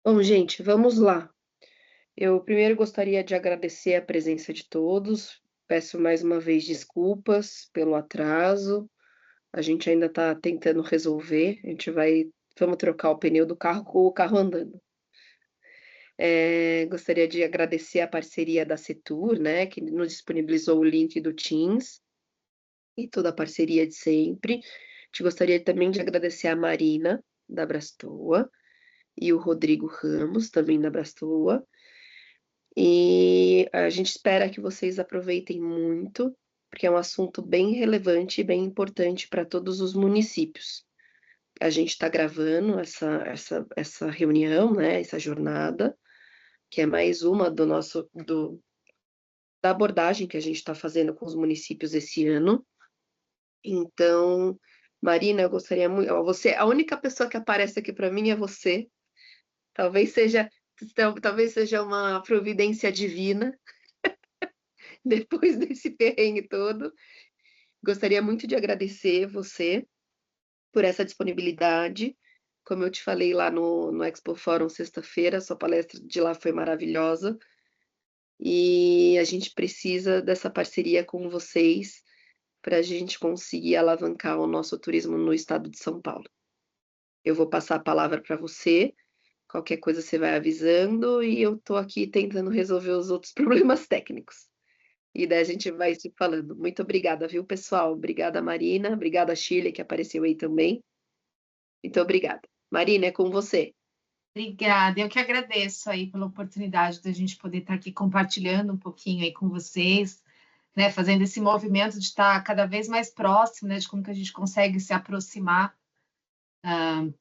Bom, gente, vamos lá. Eu primeiro gostaria de agradecer a presença de todos. Peço mais uma vez desculpas pelo atraso. A gente ainda está tentando resolver. Vamos trocar o pneu do carro com o carro andando. Gostaria de agradecer a parceria da Setur, né, que nos disponibilizou o link do Teams e toda a parceria de sempre. Gostaria também de agradecer a Marina, da Brastoa, e o Rodrigo Ramos, também da Brastoa. E a gente espera que vocês aproveitem muito, porque é um assunto bem relevante e bem importante para todos os municípios. A gente está gravando essa reunião, né, essa jornada, que é mais uma da abordagem que a gente está fazendo com os municípios esse ano. Então, Marina, eu gostaria muito. A única pessoa que aparece aqui para mim é você. Talvez seja, talvez seja uma providência divina depois desse perrengue todo. Gostaria muito de agradecer você por essa disponibilidade. Como eu te falei lá no Expo Fórum sexta-feira, sua palestra de lá foi maravilhosa. E a gente precisa dessa parceria com vocês para a gente conseguir alavancar o nosso turismo no estado de São Paulo. Eu vou passar a palavra para você, qualquer coisa você vai avisando, e eu estou aqui tentando resolver os outros problemas técnicos. E daí a gente vai se falando. Muito obrigada, viu, pessoal? Obrigada, Marina. Obrigada, Shirley, que apareceu aí também. Muito obrigada. Marina, é com você. Obrigada, eu que agradeço aí pela oportunidade da gente poder estar aqui compartilhando um pouquinho aí com vocês, né, fazendo esse movimento de estar cada vez mais próximo, né, de como que a gente consegue se aproximar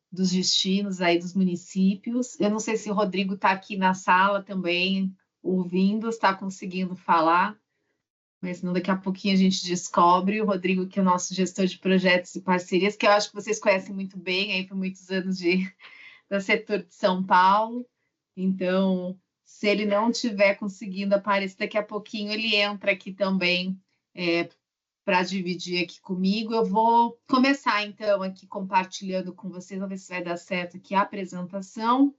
dos destinos aí dos municípios. Eu não sei se o Rodrigo está aqui na sala também, ouvindo, está conseguindo falar, mas senão daqui a pouquinho a gente descobre. O Rodrigo, que é o nosso gestor de projetos e parcerias, que eu acho que vocês conhecem muito bem aí por muitos anos da setor de São Paulo. Então, se ele não estiver conseguindo aparecer daqui a pouquinho, ele entra aqui também para dividir aqui comigo. Eu vou começar, então, aqui compartilhando com vocês, vamos ver se vai dar certo aqui a apresentação.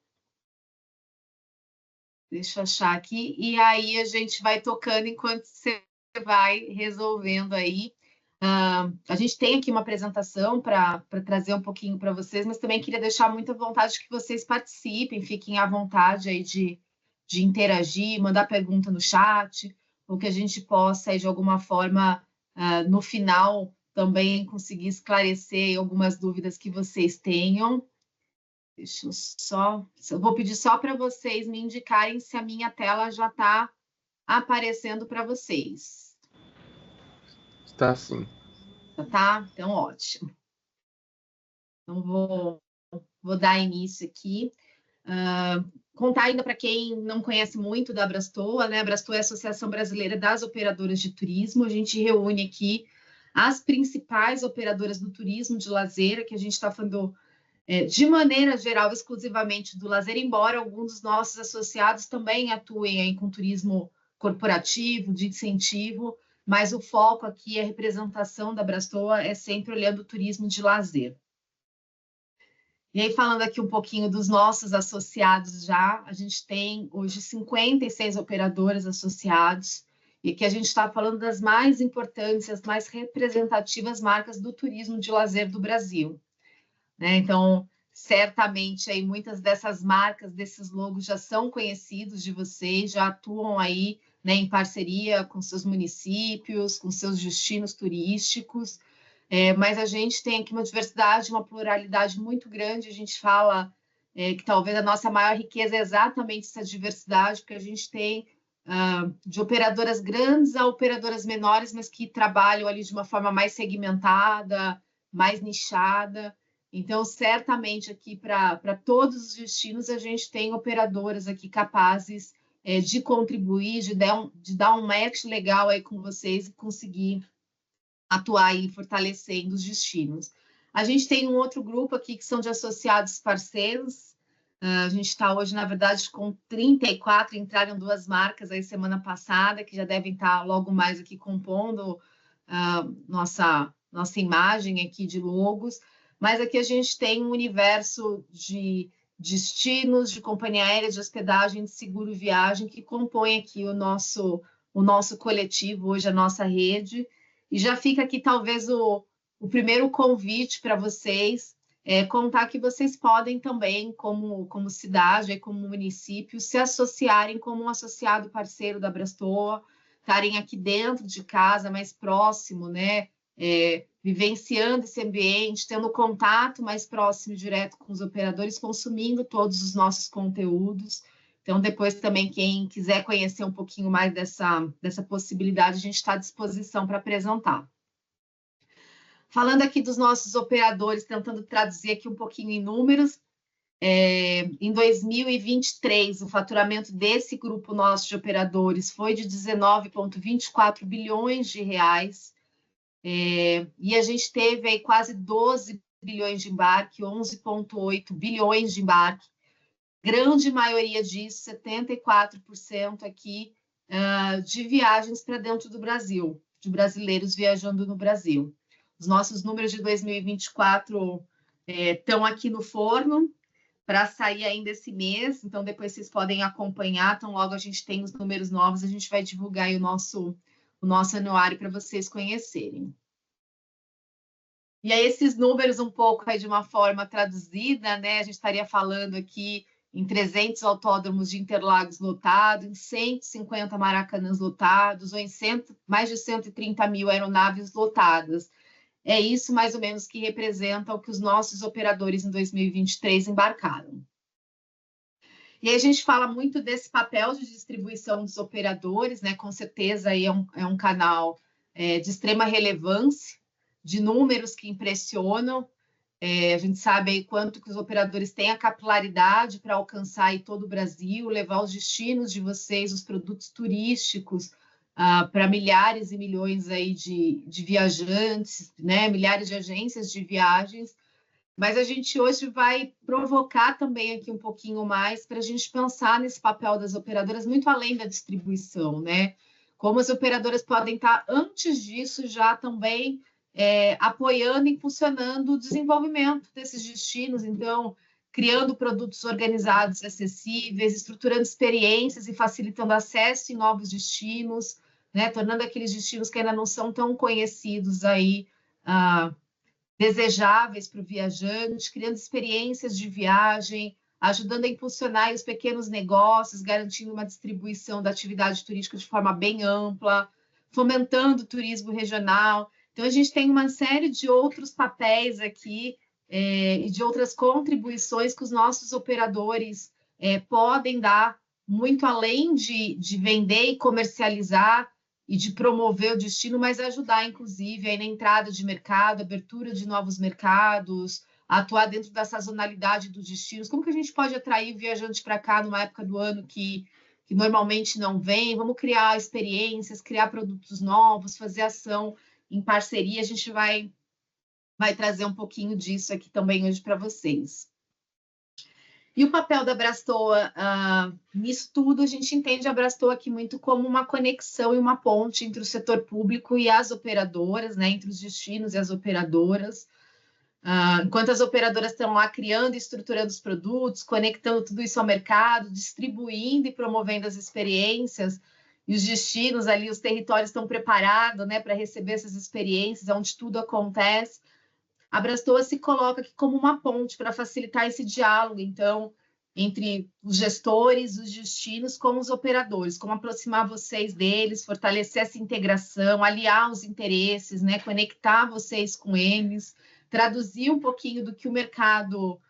Deixa eu achar aqui. E aí a gente vai tocando enquanto você vai resolvendo aí. A gente tem aqui uma apresentação para trazer um pouquinho para vocês, mas também queria deixar muita vontade que vocês participem, fiquem à vontade aí de interagir, mandar pergunta no chat, ou que a gente possa, aí, de alguma forma, no final, também conseguir esclarecer algumas dúvidas que vocês tenham. Deixa eu vou pedir só para vocês me indicarem se a minha tela já está aparecendo para vocês. Está sim. Tá? Então, ótimo. Então, vou dar início aqui. Contar ainda para quem não conhece muito da Abrastoa, né? A Abrastoa é a Associação Brasileira das Operadoras de Turismo. A gente reúne aqui as principais operadoras do turismo de lazer, que a gente está falando de maneira geral, exclusivamente do lazer, embora alguns dos nossos associados também atuem aí com turismo corporativo, de incentivo, mas o foco aqui, a representação da Abrastoa é sempre olhando o turismo de lazer. E aí, falando aqui um pouquinho dos nossos associados já, a gente tem hoje 56 operadoras associados, e que a gente está falando das mais importantes, as mais representativas marcas do turismo de lazer do Brasil. Né? Então, certamente, aí, muitas dessas marcas, desses logos já são conhecidos de vocês, já atuam aí, né, em parceria com seus municípios, com seus destinos turísticos, mas a gente tem aqui uma diversidade, uma pluralidade muito grande. A gente fala que talvez a nossa maior riqueza é exatamente essa diversidade, porque a gente tem de operadoras grandes a operadoras menores, mas que trabalham ali de uma forma mais segmentada, mais nichada. Então, certamente aqui para todos os destinos a gente tem operadoras aqui capazes de contribuir, de dar um match legal aí com vocês e conseguir atuar aí fortalecendo os destinos. A gente tem um outro grupo aqui que são de associados parceiros. A gente está hoje, na verdade, com 34, entraram 2 marcas aí semana passada, que já devem estar logo mais aqui compondo nossa imagem aqui de logos. Mas aqui a gente tem um universo de destinos, de companhia aérea, de hospedagem, de seguro viagem, que compõem aqui o nosso coletivo, hoje a nossa rede. E já fica aqui talvez o primeiro convite para vocês, contar que vocês podem também, como cidade, como município, se associarem como um associado parceiro da Abrastoa, estarem aqui dentro de casa, mais próximo, né? Vivenciando esse ambiente, tendo contato mais próximo e direto com os operadores, consumindo todos os nossos conteúdos. Então, depois também, quem quiser conhecer um pouquinho mais dessa possibilidade, a gente está à disposição para apresentar. Falando aqui dos nossos operadores, tentando traduzir aqui um pouquinho em números, em 2023, o faturamento desse grupo nosso de operadores foi de 19,24 bilhões de reais, e a gente teve aí quase 12 bilhões de embarque, 11,8 bilhões de embarque, grande maioria disso, 74% aqui, de viagens para dentro do Brasil, de brasileiros viajando no Brasil. Os nossos números de 2024 estão aqui no forno, para sair ainda esse mês, então depois vocês podem acompanhar, então logo a gente tem os números novos, a gente vai divulgar aí o nosso anuário para vocês conhecerem. E aí esses números um pouco aí de uma forma traduzida, né? A gente estaria falando aqui em 300 autódromos de Interlagos lotados, em 150 Maracanãs lotados, ou em mais de 130 mil aeronaves lotadas. É isso mais ou menos que representa o que os nossos operadores em 2023 embarcaram. E aí a gente fala muito desse papel de distribuição dos operadores, né? Com certeza aí é um canal de extrema relevância, de números que impressionam. A gente sabe aí quanto que os operadores têm a capilaridade para alcançar aí todo o Brasil, levar os destinos de vocês, os produtos turísticos, para milhares e milhões aí de viajantes, né? Milhares de agências de viagens. Mas a gente hoje vai provocar também aqui um pouquinho mais para a gente pensar nesse papel das operadoras muito além da distribuição, né? Como as operadoras podem estar antes disso já também apoiando e impulsionando o desenvolvimento desses destinos, então criando produtos organizados, acessíveis, estruturando experiências e facilitando acesso em novos destinos, né? Tornando aqueles destinos que ainda não são tão conhecidos aí, desejáveis para o viajante, criando experiências de viagem, ajudando a impulsionar os pequenos negócios, garantindo uma distribuição da atividade turística de forma bem ampla, fomentando o turismo regional. Então, a gente tem uma série de outros papéis aqui e de outras contribuições que os nossos operadores podem dar, muito além de vender e comercializar e de promover o destino, mas ajudar, inclusive, aí na entrada de mercado, abertura de novos mercados, atuar dentro da sazonalidade dos destinos. Como que a gente pode atrair viajante para cá numa época do ano que normalmente não vem? Vamos criar experiências, criar produtos novos, fazer ação em parceria. A gente vai trazer um pouquinho disso aqui também hoje para vocês. E o papel da Abrastoa nisso tudo, a gente entende a Abrastoa aqui muito como uma conexão e uma ponte entre o setor público e as operadoras, né, entre os destinos e as operadoras. Enquanto as operadoras estão lá criando e estruturando os produtos, conectando tudo isso ao mercado, distribuindo e promovendo as experiências, e os destinos ali, os territórios estão preparados, né, para receber essas experiências, onde tudo acontece. A Abrastoa se coloca aqui como uma ponte para facilitar esse diálogo, então, entre os gestores, os destinos, com os operadores, como aproximar vocês deles, fortalecer essa integração, aliar os interesses, né, conectar vocês com eles, traduzir um pouquinho do que o mercado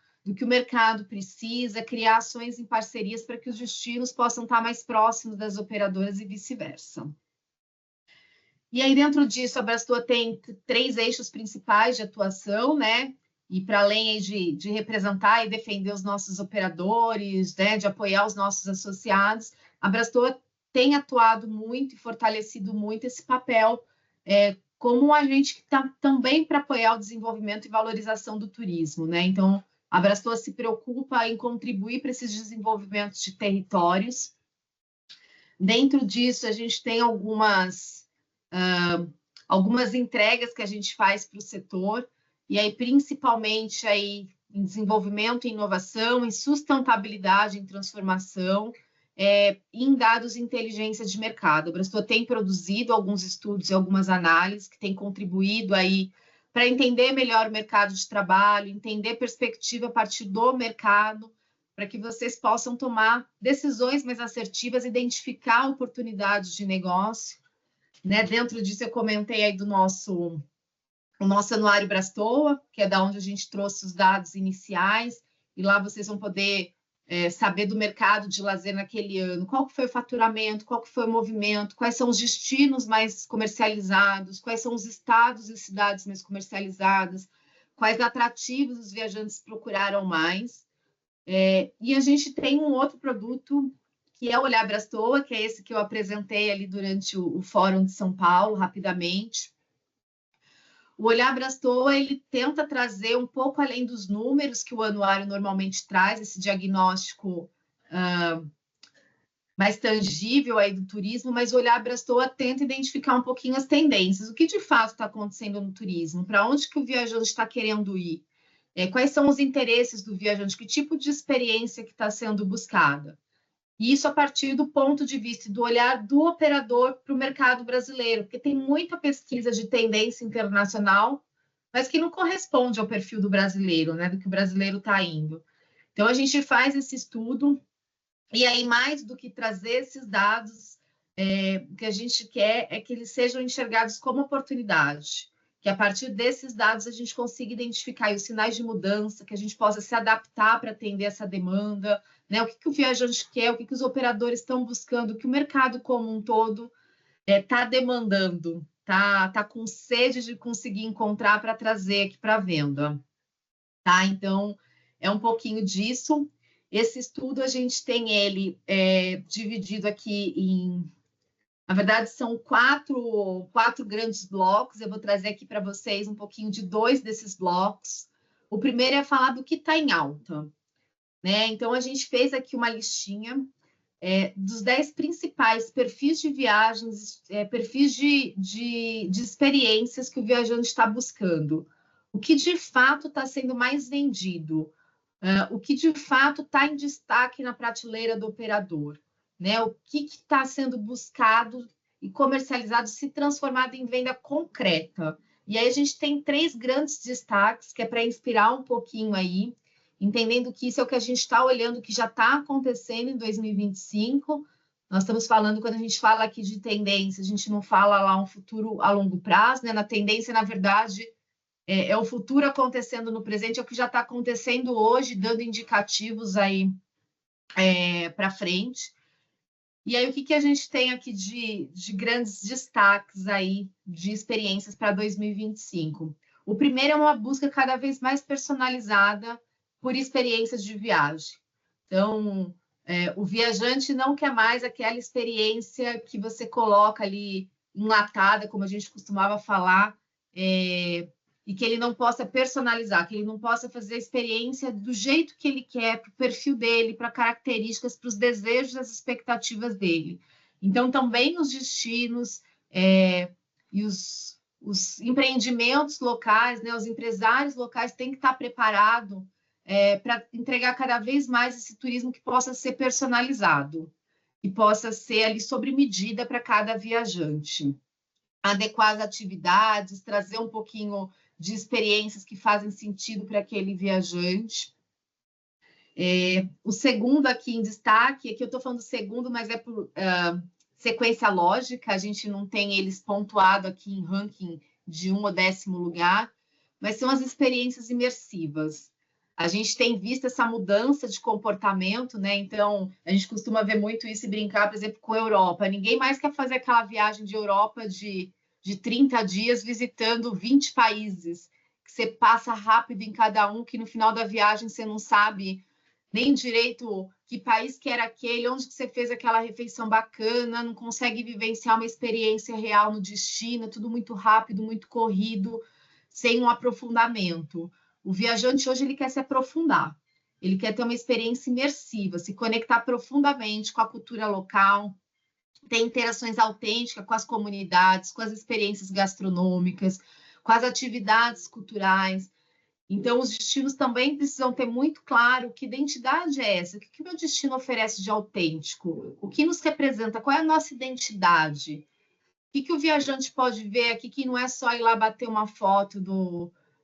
precisa, criar ações em parcerias para que os destinos possam estar mais próximos das operadoras e vice-versa. E aí, dentro disso, a Abrastoa tem 3 eixos principais de atuação, né? E para além de representar e defender os nossos operadores, né? De apoiar os nossos associados, a Abrastoa tem atuado muito e fortalecido muito esse papel como um agente que está também para apoiar o desenvolvimento e valorização do turismo, né? Então, a Abrastoa se preocupa em contribuir para esses desenvolvimentos de territórios. Dentro disso, a gente tem algumas entregas que a gente faz para o setor, e aí principalmente aí em desenvolvimento e inovação, em sustentabilidade, em transformação, em dados e inteligência de mercado. A Brastua tem produzido alguns estudos e algumas análises que têm contribuído aí para entender melhor o mercado de trabalho, entender perspectiva a partir do mercado, para que vocês possam tomar decisões mais assertivas, identificar oportunidades de negócio, né? Dentro disso, eu comentei aí do nosso anuário Brastoa, que é da onde a gente trouxe os dados iniciais, e lá vocês vão poder saber do mercado de lazer naquele ano, qual que foi o faturamento, qual que foi o movimento, quais são os destinos mais comercializados, quais são os estados e cidades mais comercializadas, quais atrativos os viajantes procuraram mais. E a gente tem um outro produto, que é o Olhar Brastoa, que é esse que eu apresentei ali durante o Fórum de São Paulo, rapidamente. O Olhar Brastoa, ele tenta trazer um pouco além dos números que o anuário normalmente traz, esse diagnóstico mais tangível aí do turismo, mas o Olhar Brastoa tenta identificar um pouquinho as tendências, o que de fato está acontecendo no turismo, para onde que o viajante está querendo ir, quais são os interesses do viajante, que tipo de experiência que está sendo buscada. E isso a partir do ponto de vista do olhar do operador para o mercado brasileiro, porque tem muita pesquisa de tendência internacional, mas que não corresponde ao perfil do brasileiro, né, do que o brasileiro está indo. Então, a gente faz esse estudo, e aí, mais do que trazer esses dados, o que a gente quer é que eles sejam enxergados como oportunidade, que a partir desses dados a gente consiga identificar os sinais de mudança, que a gente possa se adaptar para atender essa demanda, né? O que o viajante quer, o que os operadores estão buscando, o que o mercado como um todo está demandando, tá com sede de conseguir encontrar para trazer aqui para venda. Tá? Então, é um pouquinho disso. Esse estudo, a gente tem ele dividido aqui em... Na verdade, são quatro grandes blocos. Eu vou trazer aqui para vocês um pouquinho de 2 desses blocos. O primeiro é falar do que está em alta, né? Então, a gente fez aqui uma listinha dos 10 principais perfis de viagens, perfis de experiências que o viajante está buscando. O que, de fato, está sendo mais vendido, o que, de fato, está em destaque na prateleira do operador, né? O que está sendo buscado e comercializado, se transformado em venda concreta. E aí a gente tem 3 grandes destaques, que é para inspirar um pouquinho aí, entendendo que isso é o que a gente está olhando, que já está acontecendo em 2025. Nós estamos falando, quando a gente fala aqui de tendência, a gente não fala lá um futuro a longo prazo, né? Na tendência, na verdade, é o futuro acontecendo no presente, é o que já está acontecendo hoje, dando indicativos aí para frente. E aí, o que a gente tem aqui de grandes destaques aí de experiências para 2025? O primeiro é uma busca cada vez mais personalizada por experiências de viagem. Então, o viajante não quer mais aquela experiência que você coloca ali enlatada, como a gente costumava falar, e que ele não possa personalizar, que ele não possa fazer a experiência do jeito que ele quer, para o perfil dele, para características, para os desejos, as expectativas dele. Então, também os destinos e os empreendimentos locais, né, os empresários locais têm que estar preparados para entregar cada vez mais esse turismo que possa ser personalizado e possa ser ali sobre medida para cada viajante. Adequar as atividades, trazer um pouquinho de experiências que fazem sentido para aquele viajante. O segundo aqui em destaque, aqui eu estou falando segundo, mas é por sequência lógica, a gente não tem eles pontuado aqui em ranking de 1 ou 10º lugar, mas são as experiências imersivas. A gente tem visto essa mudança de comportamento, né? Então, a gente costuma ver muito isso e brincar, por exemplo, com a Europa. Ninguém mais quer fazer aquela viagem de Europa de 30 dias visitando 20 países, que você passa rápido em cada um, que no final da viagem você não sabe nem direito que país que era aquele, onde que você fez aquela refeição bacana, não consegue vivenciar uma experiência real no destino, tudo muito rápido, muito corrido, sem um aprofundamento. O viajante hoje ele quer se aprofundar, ele quer ter uma experiência imersiva, se conectar profundamente com a cultura local, ter interações autênticas com as comunidades, com as experiências gastronômicas, com as atividades culturais. Então, os destinos também precisam ter muito claro que identidade é essa, o que o meu destino oferece de autêntico, o que nos representa, qual é a nossa identidade, o que o viajante pode ver aqui, que não é só ir lá bater uma foto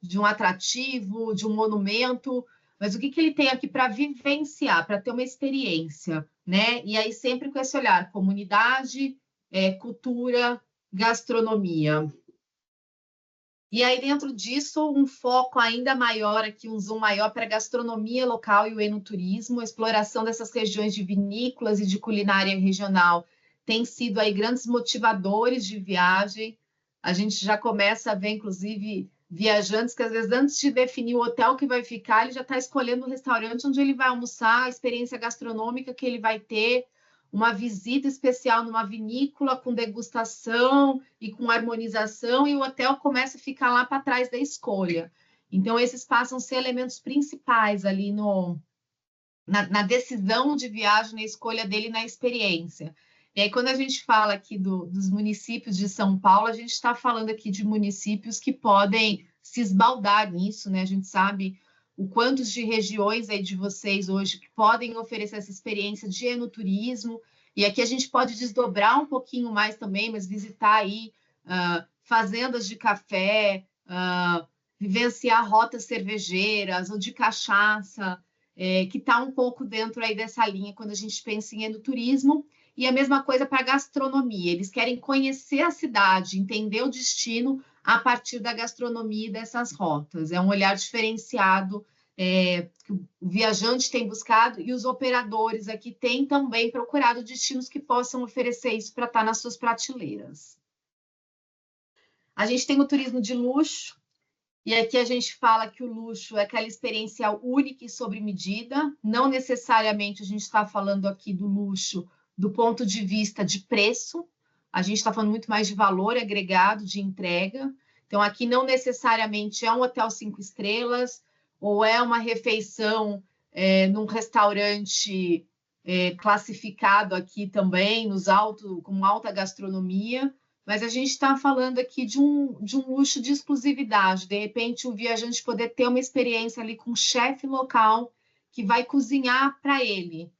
de um atrativo, de um monumento, mas o que ele tem aqui para vivenciar, para ter uma experiência, né? E aí sempre com esse olhar, comunidade, cultura, gastronomia. E aí, dentro disso, um foco ainda maior aqui, um zoom maior para a gastronomia local e o enoturismo, a exploração dessas regiões de vinícolas e de culinária regional tem sido aí grandes motivadores de viagem. A gente já começa a ver, inclusive, viajantes que, às vezes, antes de definir o hotel que vai ficar, ele já está escolhendo o restaurante onde ele vai almoçar, a experiência gastronômica que ele vai ter, uma visita especial numa vinícola com degustação e com harmonização, e o hotel começa a ficar lá para trás da escolha. Então, esses passam a ser elementos principais ali na decisão de viagem, na escolha dele, na experiência. E aí, quando a gente fala aqui dos municípios de São Paulo, a gente está falando aqui de municípios que podem se esbaldar nisso, né? A gente sabe o quantos de regiões aí de vocês hoje que podem oferecer essa experiência de enoturismo, e aqui a gente pode desdobrar um pouquinho mais também, mas visitar aí fazendas de café, vivenciar rotas cervejeiras ou de cachaça, que está um pouco dentro aí dessa linha quando a gente pensa em enoturismo. E a mesma coisa para a gastronomia, eles querem conhecer a cidade, entender o destino a partir da gastronomia e dessas rotas. É um olhar diferenciado que o viajante tem buscado, e os operadores aqui têm também procurado destinos que possam oferecer isso para estar nas suas prateleiras. A gente tem o turismo de luxo, e aqui a gente fala que o luxo é aquela experiência única e sob medida, não necessariamente a gente está falando aqui do luxo do ponto de vista de preço, a gente está falando muito mais de valor agregado, de entrega. Então, aqui não necessariamente é um hotel 5 estrelas ou é uma refeição num restaurante classificado aqui também, com alta gastronomia, mas a gente está falando aqui de um luxo de exclusividade. De repente, o viajante poder ter uma experiência ali com um chefe local que vai cozinhar para ele,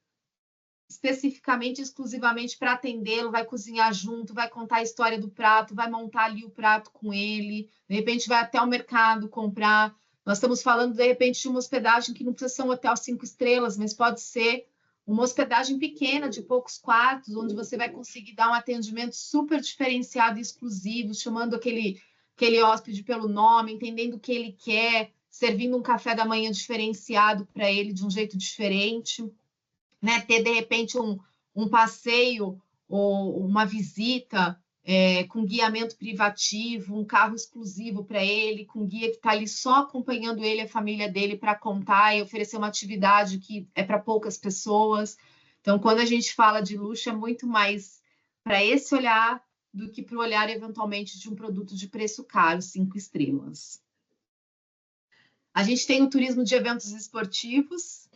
especificamente, exclusivamente para atendê-lo, vai cozinhar junto, vai contar a história do prato, vai montar ali o prato com ele, de repente vai até o mercado comprar. Nós estamos falando, de repente, de uma hospedagem que não precisa ser um hotel 5 estrelas, mas pode ser uma hospedagem pequena, de poucos quartos, onde você vai conseguir dar um atendimento super diferenciado e exclusivo, chamando aquele hóspede pelo nome, entendendo o que ele quer, servindo um café da manhã diferenciado para ele de um jeito diferente. Né, ter, de repente, um passeio ou uma visita com guiamento privativo, um carro exclusivo para ele, com guia que está ali só acompanhando ele, a família dele, para contar e oferecer uma atividade que é para poucas pessoas. Então, quando a gente fala de luxo, é muito mais para esse olhar do que para o olhar, eventualmente, de um produto de preço caro, 5 estrelas. A gente tem o turismo de eventos esportivos,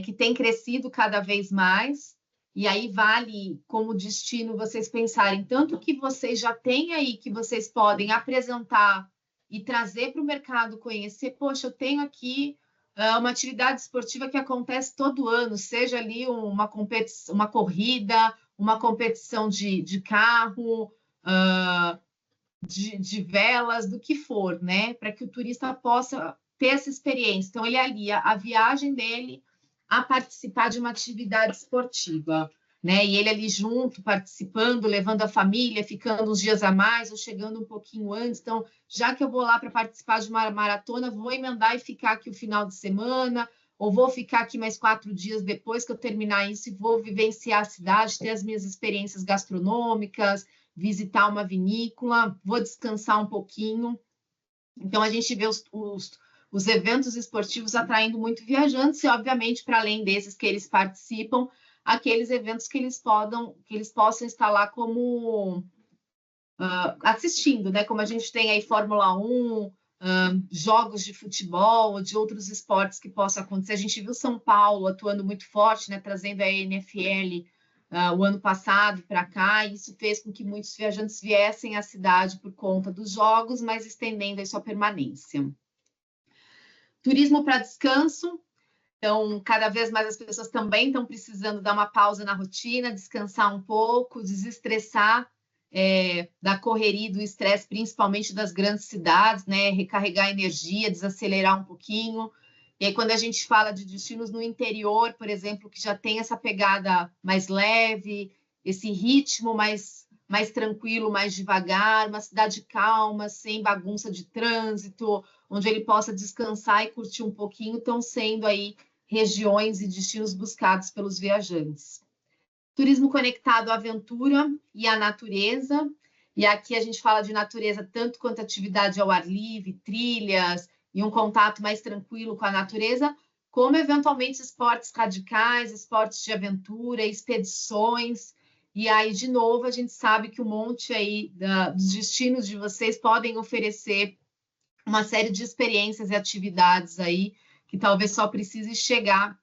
que tem crescido cada vez mais, e aí vale como destino vocês pensarem tanto que vocês já têm aí, que vocês podem apresentar e trazer para o mercado conhecer. Poxa, eu tenho aqui uma atividade esportiva que acontece todo ano, seja ali uma corrida, uma competição de carro, de velas, do que for, né? Para que o turista possa ter essa experiência. Então, ele alia a viagem dele a participar de uma atividade esportiva, né? E ele ali junto, participando, levando a família, ficando uns dias a mais ou chegando um pouquinho antes. Então, já que eu vou lá para participar de uma maratona, vou emendar e ficar aqui o final de semana, ou vou ficar aqui mais 4 dias depois que eu terminar isso e vou vivenciar a cidade, ter as minhas experiências gastronômicas, visitar uma vinícola, vou descansar um pouquinho. Então, a gente vê os eventos esportivos atraindo muito viajantes e, obviamente, para além desses que eles participam, aqueles eventos que eles possam estar lá como assistindo, né? Como a gente tem aí Fórmula 1, jogos de futebol, de outros esportes que possam acontecer. A gente viu São Paulo atuando muito forte, né? Trazendo a NFL o ano passado para cá, e isso fez com que muitos viajantes viessem à cidade por conta dos jogos, mas estendendo aí sua permanência. Turismo para descanso. Então, cada vez mais as pessoas também estão precisando dar uma pausa na rotina, descansar um pouco, desestressar da correria e do estresse, principalmente das grandes cidades, né? Recarregar energia, desacelerar um pouquinho. E aí, quando a gente fala de destinos no interior, por exemplo, que já tem essa pegada mais leve, esse ritmo mais tranquilo, mais devagar, uma cidade calma, sem bagunça de trânsito, onde ele possa descansar e curtir um pouquinho, estão sendo aí regiões e destinos buscados pelos viajantes. Turismo conectado à aventura e à natureza, e aqui a gente fala de natureza tanto quanto atividade ao ar livre, trilhas e um contato mais tranquilo com a natureza, como eventualmente esportes radicais, esportes de aventura, expedições. E aí, de novo, a gente sabe que um monte aí dos destinos de vocês podem oferecer uma série de experiências e atividades aí que talvez só precise chegar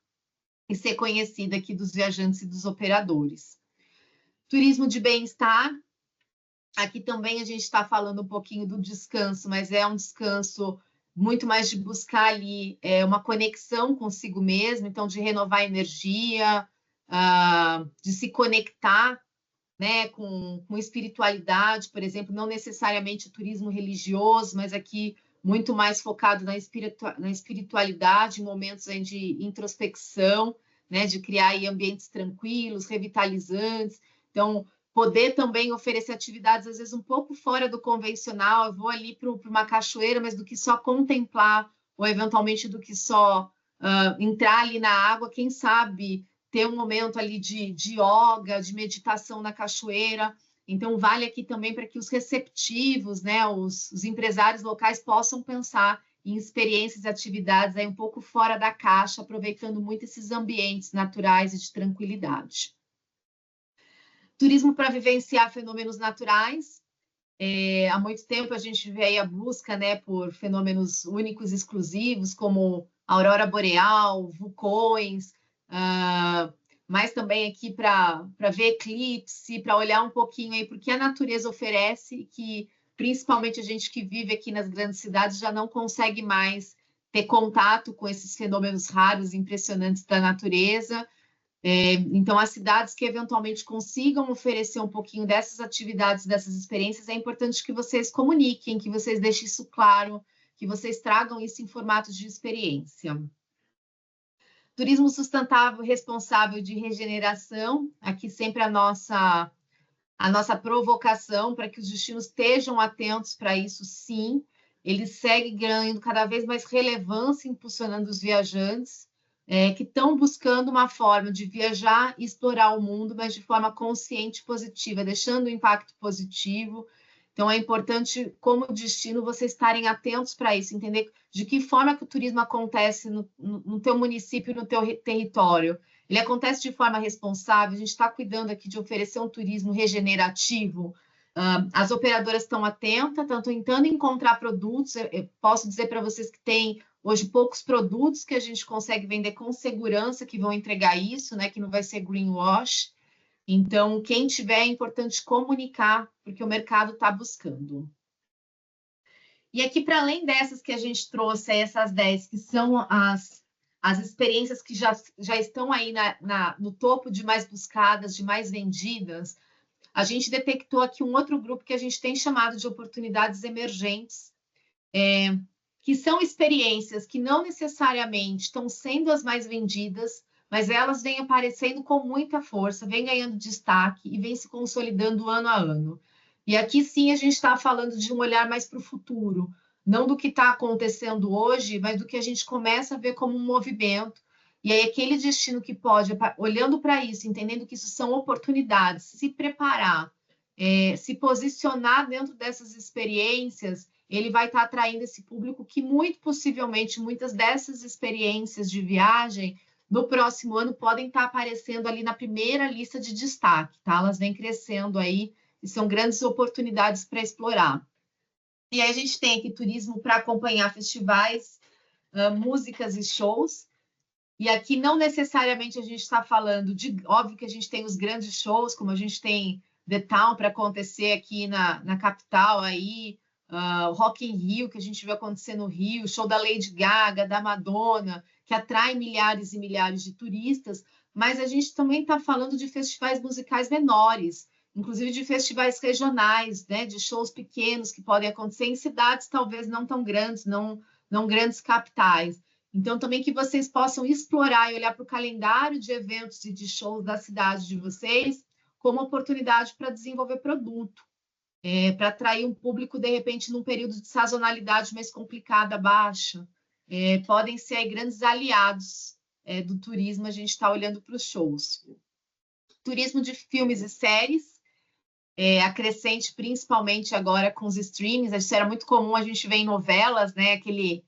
e ser conhecida aqui dos viajantes e dos operadores. Turismo de bem-estar. Aqui também a gente está falando um pouquinho do descanso, mas é um descanso muito mais de buscar ali uma conexão consigo mesmo, então de renovar a energia, de se conectar, né, com espiritualidade, por exemplo, não necessariamente o turismo religioso, mas aqui muito mais focado na espiritualidade, em momentos de introspecção, né, de criar aí ambientes tranquilos, revitalizantes. Então, poder também oferecer atividades, às vezes, um pouco fora do convencional. Eu vou ali para uma cachoeira, mas do que só contemplar, ou eventualmente do que só entrar ali na água, quem sabe ter um momento ali de yoga, de meditação na cachoeira. Então, vale aqui também para que os receptivos, né, os empresários locais possam pensar em experiências e atividades aí um pouco fora da caixa, aproveitando muito esses ambientes naturais e de tranquilidade. Turismo para vivenciar fenômenos naturais. Há muito tempo a gente vê aí a busca, né, por fenômenos únicos e exclusivos, como a aurora boreal, vulcões, mas também aqui para ver eclipse, para olhar um pouquinho aí porque a natureza oferece, que principalmente a gente que vive aqui nas grandes cidades já não consegue mais ter contato com esses fenômenos raros e impressionantes da natureza. Então, as cidades que eventualmente consigam oferecer um pouquinho dessas atividades, dessas experiências, é importante que vocês comuniquem, que vocês deixem isso claro, que vocês tragam isso em formatos de experiência. Turismo sustentável, responsável de regeneração. Aqui sempre a nossa provocação para que os destinos estejam atentos para isso, sim. Ele segue ganhando cada vez mais relevância, impulsionando os viajantes, que estão buscando uma forma de viajar e explorar o mundo, mas de forma consciente e positiva, deixando um impacto positivo. Então, é importante, como destino, vocês estarem atentos para isso, entender de que forma que o turismo acontece no teu município, no teu território. Ele acontece de forma responsável, a gente está cuidando aqui de oferecer um turismo regenerativo. As operadoras estão atentas, estão tentando encontrar produtos. Eu posso dizer para vocês que tem hoje poucos produtos que a gente consegue vender com segurança que vão entregar isso, né? Que não vai ser greenwash. Então, quem tiver, é importante comunicar, porque o mercado está buscando. E aqui, para além dessas que a gente trouxe, essas 10, que são as experiências que já estão aí no topo de mais buscadas, de mais vendidas, a gente detectou aqui um outro grupo que a gente tem chamado de oportunidades emergentes, que são experiências que não necessariamente estão sendo as mais vendidas, mas elas vêm aparecendo com muita força, vêm ganhando destaque e vêm se consolidando ano a ano. E aqui sim a gente está falando de um olhar mais para o futuro, não do que está acontecendo hoje, mas do que a gente começa a ver como um movimento. E aí aquele destino que pode, olhando para isso, entendendo que isso são oportunidades, se preparar, se posicionar dentro dessas experiências, ele vai estar atraindo esse público que muito possivelmente, muitas dessas experiências de viagem, no próximo ano podem estar aparecendo ali na primeira lista de destaque, tá? Elas vêm crescendo aí e são grandes oportunidades para explorar. E aí a gente tem aqui turismo para acompanhar festivais, músicas e shows. E aqui não necessariamente a gente está falando de... Óbvio que a gente tem os grandes shows, como a gente tem The Town para acontecer aqui na capital, aí, o Rock in Rio, que a gente viu acontecer no Rio, o show da Lady Gaga, da Madonna, que atrai milhares e milhares de turistas, mas a gente também está falando de festivais musicais menores, inclusive de festivais regionais, né, de shows pequenos que podem acontecer em cidades talvez não tão grandes, não grandes capitais. Então, também que vocês possam explorar e olhar para o calendário de eventos e de shows da cidade de vocês como oportunidade para desenvolver produto, para atrair um público, de repente, num período de sazonalidade mais complicada, baixa. Podem ser aí grandes aliados do turismo, a gente está olhando para os shows. Turismo de filmes e séries, acrescente principalmente agora com os streamings. Isso era muito comum a gente ver em novelas, né? Aquele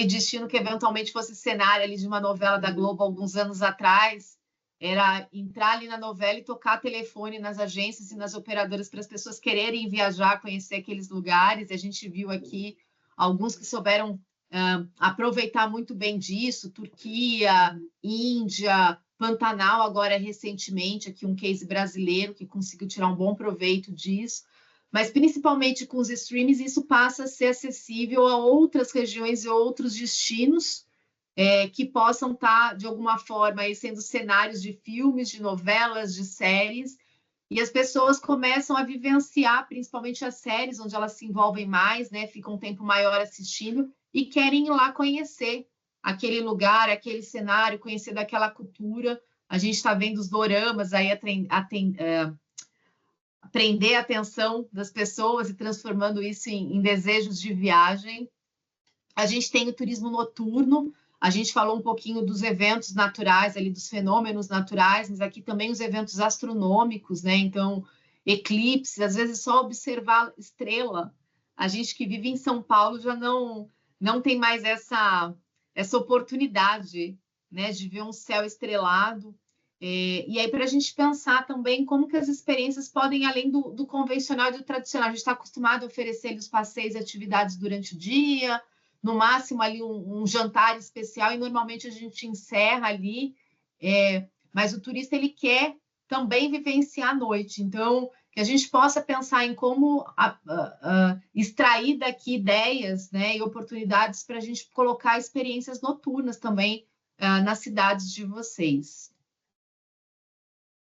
destino que eventualmente fosse cenário ali de uma novela da Globo alguns anos atrás, era entrar ali na novela e tocar telefone nas agências e nas operadoras para as pessoas quererem viajar, conhecer aqueles lugares. E a gente viu aqui alguns que souberam aproveitar muito bem disso, Turquia, Índia, Pantanal, agora recentemente, aqui um case brasileiro que conseguiu tirar um bom proveito disso. Mas, principalmente com os streams, isso passa a ser acessível a outras regiões e outros destinos que possam estar, de alguma forma, aí, sendo cenários de filmes, de novelas, de séries, e as pessoas começam a vivenciar, principalmente as séries, onde elas se envolvem mais, né, ficam um tempo maior assistindo, e querem ir lá conhecer aquele lugar, aquele cenário, conhecer daquela cultura. A gente está vendo os doramas aí prender a atenção das pessoas e transformando isso em desejos de viagem. A gente tem o turismo noturno, a gente falou um pouquinho dos eventos naturais, ali dos fenômenos naturais, mas aqui também os eventos astronômicos, né? Então, eclipses, às vezes só observar estrela. A gente que vive em São Paulo já não tem mais essa oportunidade, né, de ver um céu estrelado. E aí, para a gente pensar também como que as experiências podem, além do convencional e do tradicional, a gente está acostumado a oferecer os passeios e atividades durante o dia, no máximo ali um jantar especial, e normalmente a gente encerra ali, mas o turista ele quer também vivenciar a noite. Então, que a gente possa pensar em como extrair daqui ideias, né, e oportunidades para a gente colocar experiências noturnas também nas cidades de vocês.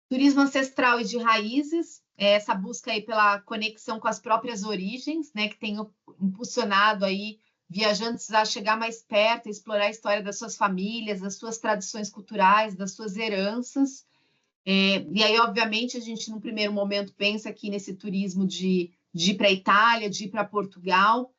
Turismo ancestral e de raízes, essa busca aí pela conexão com as próprias origens, né, que tem impulsionado aí viajantes a chegar mais perto, a explorar a história das suas famílias, das suas tradições culturais, das suas heranças. E aí, obviamente, a gente, num primeiro momento, pensa aqui nesse turismo de ir para a Itália, de ir para Portugal,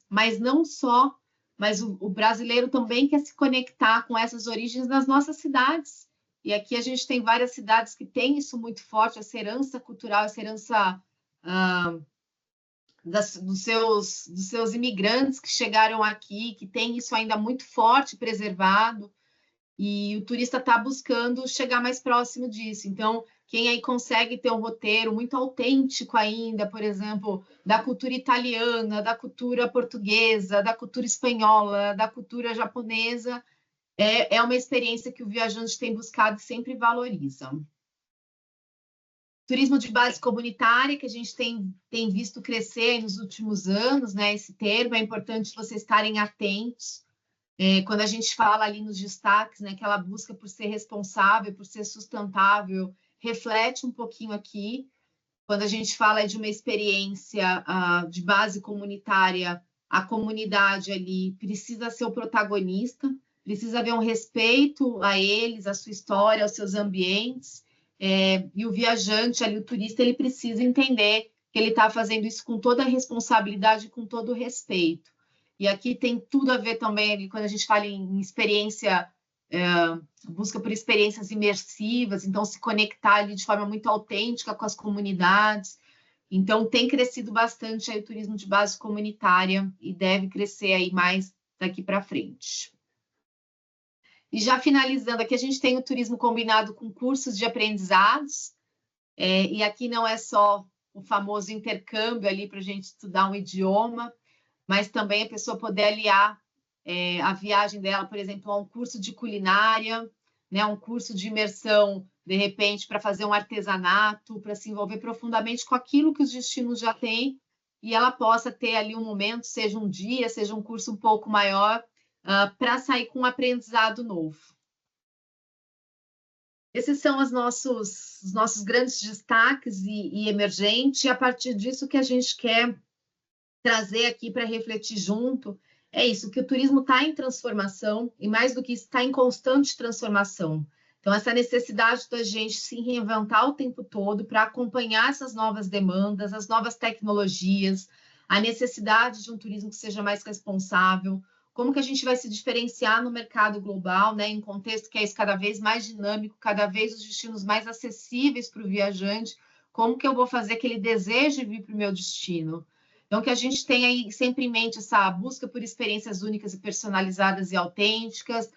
mas não só, mas o brasileiro também quer se conectar com essas origens nas nossas cidades. E aqui a gente tem várias cidades que têm isso muito forte, essa herança cultural, essa herança dos seus imigrantes que chegaram aqui, que tem isso ainda muito forte, preservado, e o turista está buscando chegar mais próximo disso. Então, quem aí consegue ter um roteiro muito autêntico ainda, por exemplo, da cultura italiana, da cultura portuguesa, da cultura espanhola, da cultura japonesa, é uma experiência que o viajante tem buscado e sempre valoriza. Turismo de base comunitária, que a gente tem visto crescer nos últimos anos, né? Esse termo, é importante vocês estarem atentos. Quando a gente fala ali nos destaques, né, aquela busca por ser responsável, por ser sustentável, reflete um pouquinho aqui. Quando a gente fala de uma experiência de base comunitária, a comunidade ali precisa ser o protagonista, precisa haver um respeito a eles, à sua história, aos seus ambientes, e o viajante ali, o turista, ele precisa entender que ele está fazendo isso com toda a responsabilidade, com todo o respeito. E aqui tem tudo a ver também, quando a gente fala em experiência, busca por experiências imersivas, então se conectar ali de forma muito autêntica com as comunidades. Então tem crescido bastante aí o turismo de base comunitária e deve crescer aí mais daqui para frente. E já finalizando, aqui a gente tem o turismo combinado com cursos de aprendizados, e aqui não é só o famoso intercâmbio ali para a gente estudar um idioma, mas também a pessoa poder aliar a viagem dela, por exemplo, a um curso de culinária, né, um curso de imersão, de repente, para fazer um artesanato, para se envolver profundamente com aquilo que os destinos já têm, e ela possa ter ali um momento, seja um dia, seja um curso um pouco maior, para sair com um aprendizado novo. Esses são os nossos grandes destaques e emergentes, e a partir disso que a gente quer trazer aqui para refletir junto, é isso, que o turismo está em transformação, e mais do que isso, está em constante transformação. Então, essa necessidade da gente se reinventar o tempo todo para acompanhar essas novas demandas, as novas tecnologias, a necessidade de um turismo que seja mais responsável, como que a gente vai se diferenciar no mercado global, né, em contexto que é isso, cada vez mais dinâmico, cada vez os destinos mais acessíveis para o viajante, como que eu vou fazer que ele deseje vir para o meu destino? Então, que a gente tenha aí sempre em mente essa busca por experiências únicas e personalizadas e autênticas,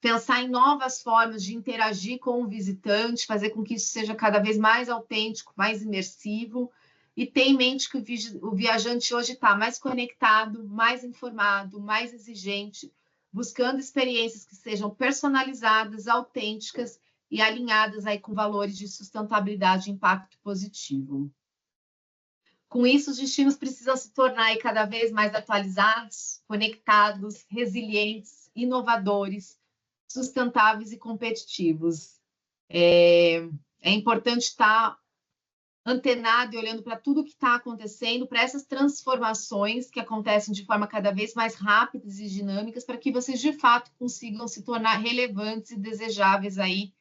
pensar em novas formas de interagir com o visitante, fazer com que isso seja cada vez mais autêntico, mais imersivo, e ter em mente que o viajante hoje está mais conectado, mais informado, mais exigente, buscando experiências que sejam personalizadas, autênticas e alinhadas aí com valores de sustentabilidade e impacto positivo. Com isso, os destinos precisam se tornar aí cada vez mais atualizados, conectados, resilientes, inovadores, sustentáveis e competitivos. É importante estar antenado e olhando para tudo que está acontecendo, para essas transformações que acontecem de forma cada vez mais rápidas e dinâmicas, para que vocês, de fato, consigam se tornar relevantes e desejáveis aí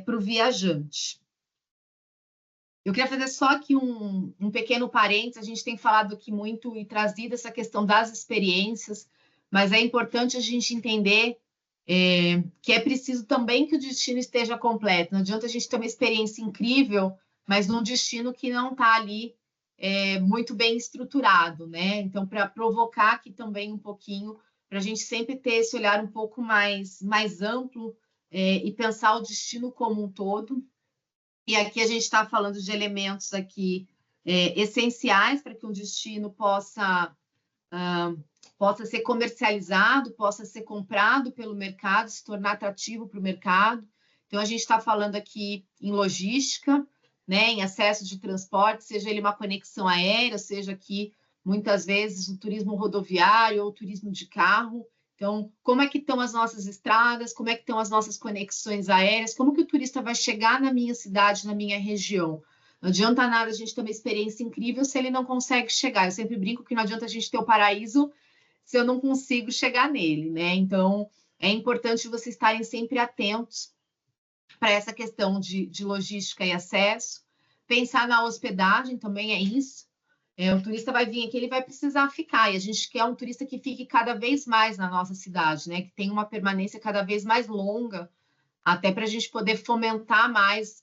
para o viajante. Eu queria fazer só aqui um pequeno parênteses, a gente tem falado aqui muito e trazido essa questão das experiências, mas é importante a gente entender que é preciso também que o destino esteja completo. Não adianta a gente ter uma experiência incrível, mas num destino que não está ali muito bem estruturado, né? Então, para provocar aqui também um pouquinho, para a gente sempre ter esse olhar um pouco mais amplo e pensar o destino como um todo. E aqui a gente está falando de elementos aqui essenciais para que um destino possa ser comercializado, possa ser comprado pelo mercado, se tornar atrativo para o mercado. Então, a gente está falando aqui em logística, né, em acesso de transporte, seja ele uma conexão aérea, seja aqui, muitas vezes, o turismo rodoviário ou o turismo de carro. Então, como é que estão as nossas estradas, como é que estão as nossas conexões aéreas, como que o turista vai chegar na minha cidade, na minha região? Não adianta nada a gente ter uma experiência incrível se ele não consegue chegar. Eu sempre brinco que não adianta a gente ter o paraíso se eu não consigo chegar nele, né? Então, é importante vocês estarem sempre atentos para essa questão de logística e acesso. Pensar na hospedagem também é isso. O turista vai vir aqui, ele vai precisar ficar, e a gente quer um turista que fique cada vez mais na nossa cidade, né? Que tenha uma permanência cada vez mais longa, até para a gente poder fomentar mais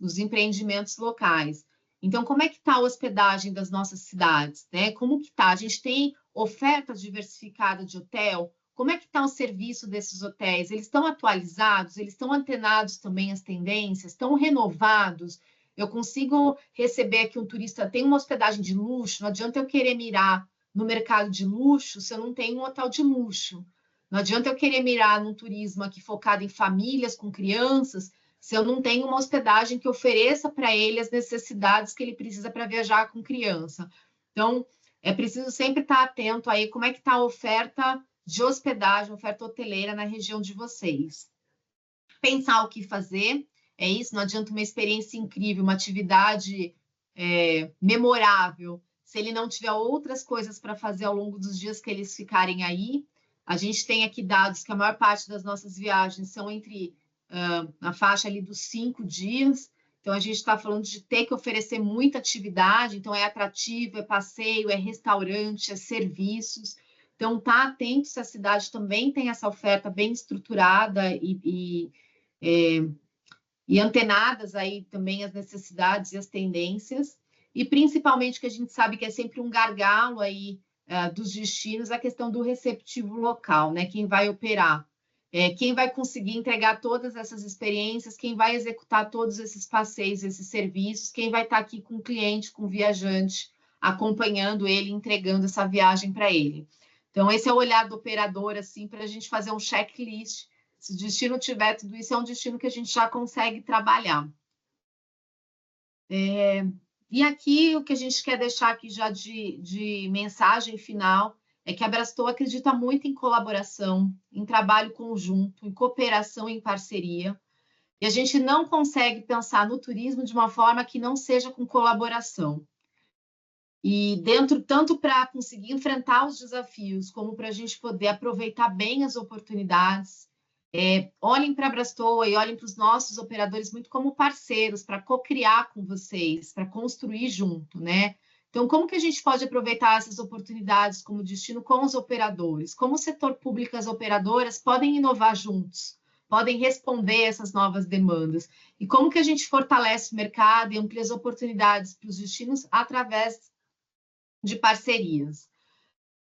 os empreendimentos locais. Então, como é que está a hospedagem das nossas cidades, né? Como que está? A gente tem oferta diversificada de hotel? Como é que está o serviço desses hotéis? Eles estão atualizados? Eles estão antenados também às tendências? Estão renovados? Eu consigo receber aqui um turista, tem uma hospedagem de luxo, não adianta eu querer mirar no mercado de luxo se eu não tenho um hotel de luxo. Não adianta eu querer mirar num turismo aqui focado em famílias com crianças se eu não tenho uma hospedagem que ofereça para ele as necessidades que ele precisa para viajar com criança. Então, é preciso sempre estar atento aí como é que está a oferta de hospedagem, oferta hoteleira na região de vocês. Pensar o que fazer, é isso, não adianta uma experiência incrível, uma atividade memorável, se ele não tiver outras coisas para fazer ao longo dos dias que eles ficarem aí. A gente tem aqui dados que a maior parte das nossas viagens são entre na faixa ali dos 5 dias, então a gente está falando de ter que oferecer muita atividade, então é atrativo, é passeio, é restaurante, é serviços. Então, tá atento se a cidade também tem essa oferta bem estruturada e antenadas aí também as necessidades e as tendências, e principalmente que a gente sabe que é sempre um gargalo aí dos destinos, a questão do receptivo local, né? Quem vai operar, quem vai conseguir entregar todas essas experiências, quem vai executar todos esses passeios, esses serviços, quem vai estar aqui com o cliente, com o viajante, acompanhando ele, entregando essa viagem para ele. Então, esse é o olhar do operador, assim, para a gente fazer um checklist. Se o destino tiver tudo isso, é um destino que a gente já consegue trabalhar. E aqui, o que a gente quer deixar aqui já de mensagem final é que a Abrastoa acredita muito em colaboração, em trabalho conjunto, em cooperação e em parceria. E a gente não consegue pensar no turismo de uma forma que não seja com colaboração. E dentro, tanto para conseguir enfrentar os desafios, como para a gente poder aproveitar bem as oportunidades, olhem para a Abrastoa e olhem para os nossos operadores muito como parceiros, para co-criar com vocês, para construir junto, né? Então, como que a gente pode aproveitar essas oportunidades como destino com os operadores? Como o setor público e as operadoras podem inovar juntos? Podem responder essas novas demandas? E como que a gente fortalece o mercado e amplia as oportunidades para os destinos através de parcerias?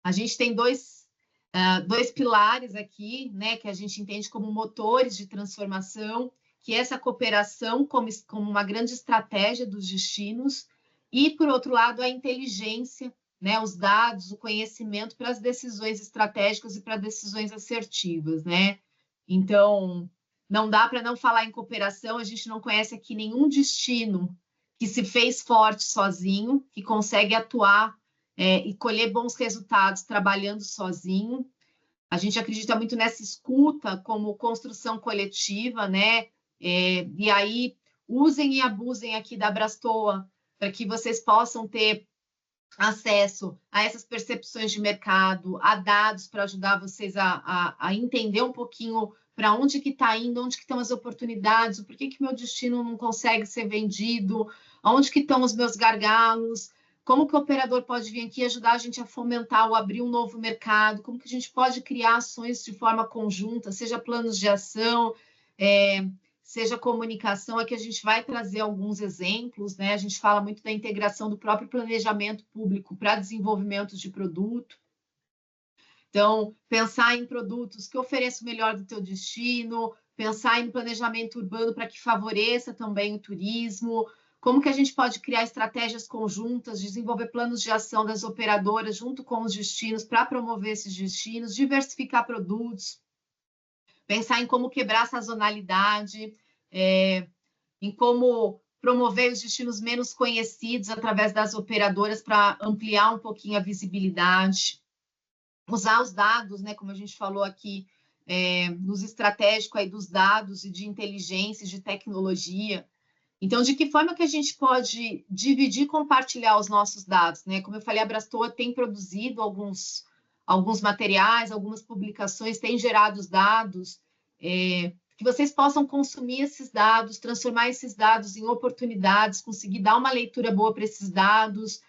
A gente tem dois pilares aqui, né, que a gente entende como motores de transformação, que é essa cooperação como uma grande estratégia dos destinos, e, por outro lado, a inteligência, né, os dados, o conhecimento para as decisões estratégicas e para decisões assertivas, né? Então, não dá para não falar em cooperação, a gente não conhece aqui nenhum destino que se fez forte sozinho, que consegue atuar e colher bons resultados trabalhando sozinho. A gente acredita muito nessa escuta como construção coletiva, né? E aí, usem e abusem aqui da Abrastoa para que vocês possam ter acesso a essas percepções de mercado, a dados para ajudar vocês a entender um pouquinho para onde que está indo, onde que estão as oportunidades, por que meu destino não consegue ser vendido, onde que estão os meus gargalos, como que o operador pode vir aqui ajudar a gente a fomentar ou abrir um novo mercado, como que a gente pode criar ações de forma conjunta, seja planos de ação, seja comunicação. Aqui a gente vai trazer alguns exemplos, né? A gente fala muito da integração do próprio planejamento público para desenvolvimento de produto. Então, pensar em produtos que ofereçam o melhor do teu destino, pensar em planejamento urbano para que favoreça também o turismo, como que a gente pode criar estratégias conjuntas, desenvolver planos de ação das operadoras junto com os destinos para promover esses destinos, diversificar produtos, pensar em como quebrar a sazonalidade, em como promover os destinos menos conhecidos através das operadoras para ampliar um pouquinho a visibilidade, usar os dados, né, como a gente falou aqui, nos estratégicos aí dos dados e de inteligência, de tecnologia. Então, de que forma que a gente pode dividir e compartilhar os nossos dados, né? Como eu falei, a Abrastoa tem produzido alguns materiais, algumas publicações, tem gerado os dados, que vocês possam consumir esses dados, transformar esses dados em oportunidades, conseguir dar uma leitura boa para esses dados,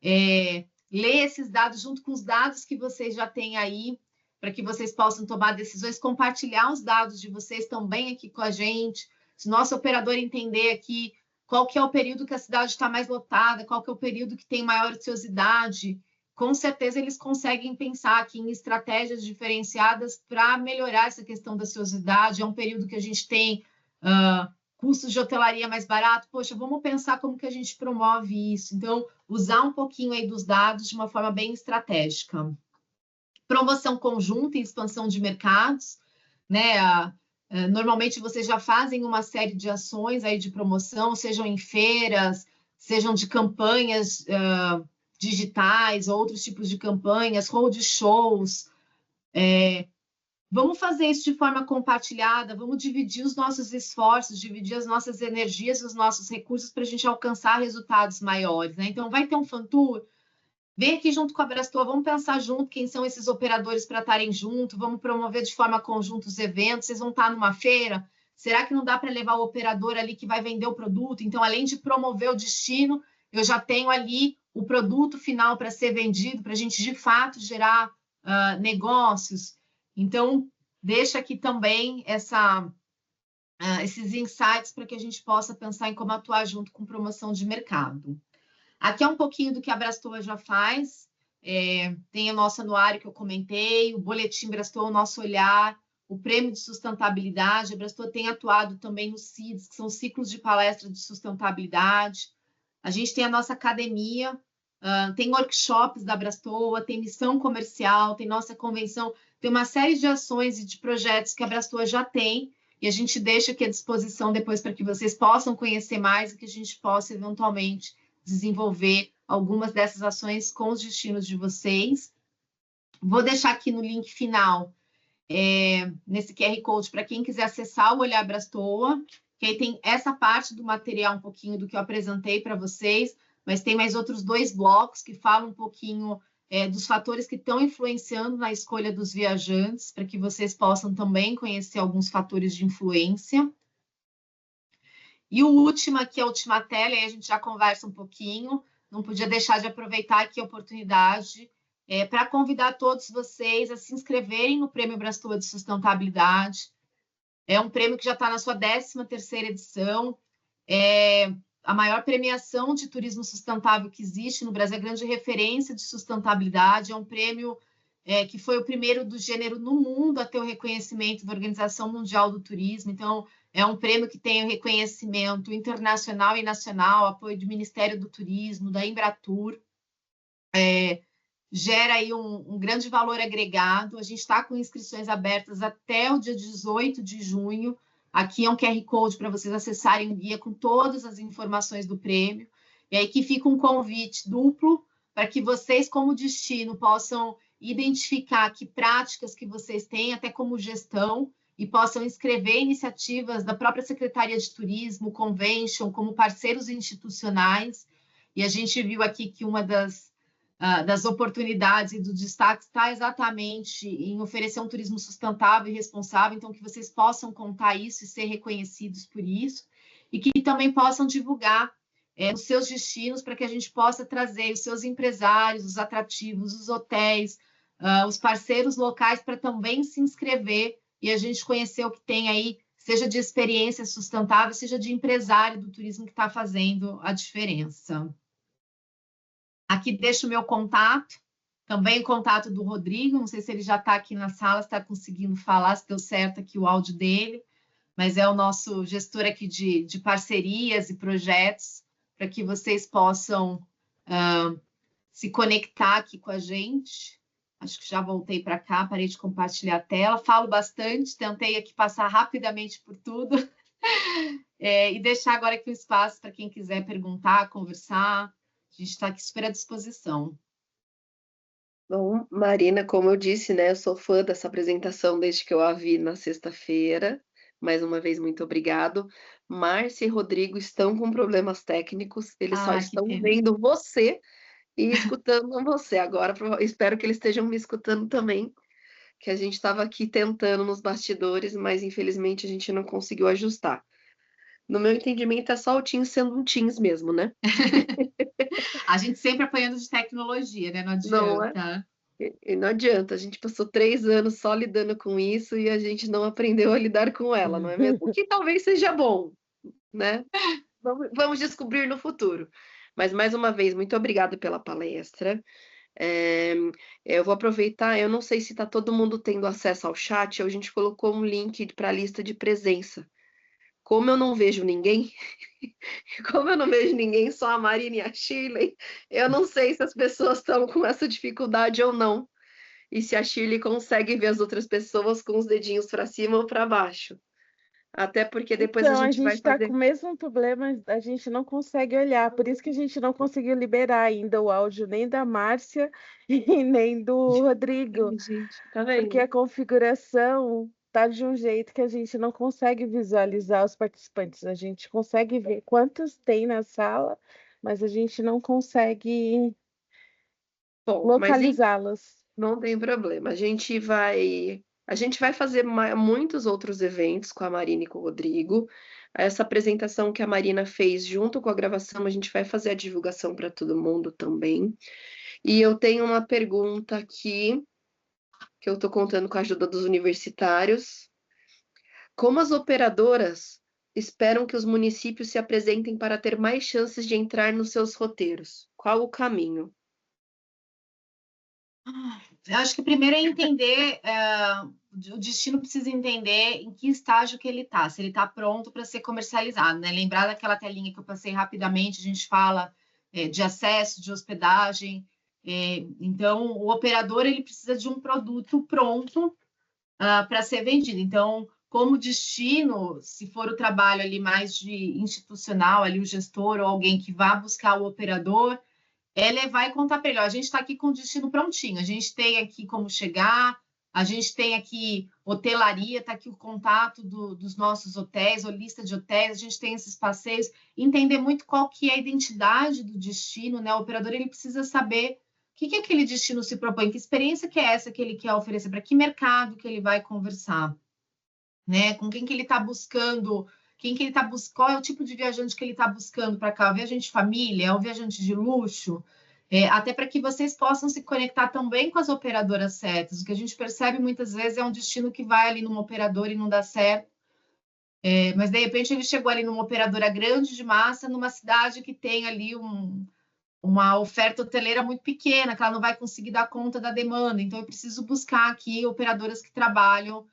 ler esses dados junto com os dados que vocês já têm aí, para que vocês possam tomar decisões, compartilhar os dados de vocês também aqui com a gente. Se o nosso operador entender aqui qual que é o período que a cidade está mais lotada, qual que é o período que tem maior ociosidade, com certeza eles conseguem pensar aqui em estratégias diferenciadas para melhorar essa questão da ociosidade. É um período que a gente tem custos de hotelaria mais barato. Poxa, vamos pensar como que a gente promove isso. Então, usar um pouquinho aí dos dados de uma forma bem estratégica. Promoção conjunta e expansão de mercados, né? Normalmente vocês já fazem uma série de ações aí de promoção, sejam em feiras, sejam de campanhas digitais, outros tipos de campanhas, road shows. Vamos fazer isso de forma compartilhada, vamos dividir os nossos esforços, dividir as nossas energias, os nossos recursos para a gente alcançar resultados maiores, né? Então, vai ter um fan tour? Vem aqui junto com a Abrastoa, vamos pensar junto quem são esses operadores para estarem junto, vamos promover de forma conjunta os eventos, vocês vão estar numa feira, será que não dá para levar o operador ali que vai vender o produto? Então, além de promover o destino, eu já tenho ali o produto final para ser vendido, para a gente, de fato, gerar negócios. Então, deixa aqui também esses insights para que a gente possa pensar em como atuar junto com promoção de mercado. Aqui é um pouquinho do que a Abrastoa já faz. Tem o nosso anuário que eu comentei, o boletim Abrastoa, o nosso olhar, o prêmio de sustentabilidade. A Abrastoa tem atuado também nos CIDs, que são ciclos de palestra de sustentabilidade. A gente tem a nossa academia, tem workshops da Abrastoa, tem missão comercial, tem nossa convenção, tem uma série de ações e de projetos que a Abrastoa já tem, e a gente deixa aqui à disposição depois para que vocês possam conhecer mais e que a gente possa, eventualmente, desenvolver algumas dessas ações com os destinos de vocês. Vou deixar aqui no link final, nesse QR Code, para quem quiser acessar o Olhar Brastoa, que aí tem essa parte do material, um pouquinho do que eu apresentei para vocês, mas tem mais outros 2 blocos que falam um pouquinho dos fatores que estão influenciando na escolha dos viajantes, para que vocês possam também conhecer alguns fatores de influência. E o último aqui, a última tela, aí a gente já conversa um pouquinho, não podia deixar de aproveitar aqui a oportunidade para convidar todos vocês a se inscreverem no Prêmio Brastoa de Sustentabilidade. É um prêmio que já está na sua 13ª edição, a maior premiação de turismo sustentável que existe no Brasil, a grande referência de sustentabilidade, é um prêmio que foi o primeiro do gênero no mundo a ter o reconhecimento da Organização Mundial do Turismo, então é um prêmio que tem o reconhecimento internacional e nacional, apoio do Ministério do Turismo, da Embratur, gera aí um grande valor agregado. A gente está com inscrições abertas até o dia 18 de junho. Aqui é um QR Code para vocês acessarem o guia com todas as informações do prêmio. E aí que fica um convite duplo para que vocês, como destino, possam identificar que práticas que vocês têm, até como gestão, e possam inscrever iniciativas da própria Secretaria de Turismo, Convention, como parceiros institucionais. E a gente viu aqui que uma das oportunidades e do destaque está exatamente em oferecer um turismo sustentável e responsável, então que vocês possam contar isso e ser reconhecidos por isso, e que também possam divulgar os seus destinos para que a gente possa trazer os seus empresários, os atrativos, os hotéis, os parceiros locais para também se inscrever e a gente conhecer o que tem aí, seja de experiência sustentável, seja de empresário do turismo que está fazendo a diferença. Aqui deixo o meu contato, também o contato do Rodrigo, não sei se ele já está aqui na sala, se está conseguindo falar, se deu certo aqui o áudio dele, mas é o nosso gestor aqui de parcerias e projetos, para que vocês possam se conectar aqui com a gente. Acho que já voltei para cá, parei de compartilhar a tela, falo bastante, tentei aqui passar rapidamente por tudo, e deixar agora aqui o espaço para quem quiser perguntar, conversar. A gente está aqui super à disposição. Bom, Marina, como eu disse, né, eu sou fã dessa apresentação desde que eu a vi na sexta-feira. Mais uma vez, muito obrigado. Márcia e Rodrigo estão com problemas técnicos, eles só estão vendo você e escutando você. Agora, espero que eles estejam me escutando também, que a gente estava aqui tentando nos bastidores, mas infelizmente a gente não conseguiu ajustar. No meu entendimento, é só o Teams sendo um Teams mesmo, né? A gente sempre apanhando de tecnologia, né? Não adianta. Não é? E não adianta, a gente passou 3 anos só lidando com isso e a gente não aprendeu a lidar com ela, não é mesmo? O que talvez seja bom, né? Vamos descobrir no futuro. Mas, mais uma vez, muito obrigada pela palestra. Eu vou aproveitar, eu não sei se está todo mundo tendo acesso ao chat, a gente colocou um link para a lista de presença. Como eu não vejo ninguém, só a Marina e a Shirley, eu não sei se as pessoas estão com essa dificuldade ou não. E se a Shirley consegue ver as outras pessoas com os dedinhos para cima ou para baixo. Até porque depois Então, a gente vai está fazer... com o mesmo problema, a gente não consegue olhar, por isso que a gente não conseguiu liberar ainda o áudio nem da Márcia e nem do Rodrigo, Gente, tá vendo? porque a configuração tá de um jeito que a gente não consegue visualizar os participantes. A gente consegue ver quantos tem na sala, mas a gente não consegue Bom, mas localizá-los. não tem problema. A gente vai fazer muitos outros eventos com a Marina e com o Rodrigo. Essa apresentação que a Marina fez junto com a gravação, a gente vai fazer a divulgação para todo mundo também. E eu tenho uma pergunta aqui, que eu estou contando com a ajuda dos universitários. Como as operadoras esperam que os municípios se apresentem para ter mais chances de entrar nos seus roteiros? Qual o caminho? Eu acho que primeiro é entender, o destino precisa entender em que estágio que ele está, se ele está pronto para ser comercializado, né? Lembrar daquela telinha que eu passei rapidamente, a gente fala de acesso, de hospedagem, então o operador ele precisa de um produto pronto para ser vendido. Então, como destino, se for o trabalho ali mais de institucional, ali o gestor ou alguém que vá buscar o operador, é levar e contar para ele, ó, a gente está aqui com o destino prontinho, a gente tem aqui como chegar, a gente tem aqui hotelaria, está aqui o contato dos nossos hotéis, ou lista de hotéis, a gente tem esses passeios, entender muito qual que é a identidade do destino, né? O operador ele precisa saber o que aquele destino se propõe, que experiência que é essa que ele quer oferecer, para que mercado que ele vai conversar, né? Com quem que ele está buscando, qual é o tipo de viajante que ele está buscando para cá? O viajante de família, é o viajante de luxo? Até para que vocês possam se conectar também com as operadoras certas. O que a gente percebe muitas vezes é um destino que vai ali numa operadora e não dá certo. Mas de repente ele chegou ali numa operadora grande de massa, numa cidade que tem ali uma oferta hoteleira muito pequena, que ela não vai conseguir dar conta da demanda. Então eu preciso buscar aqui operadoras que trabalham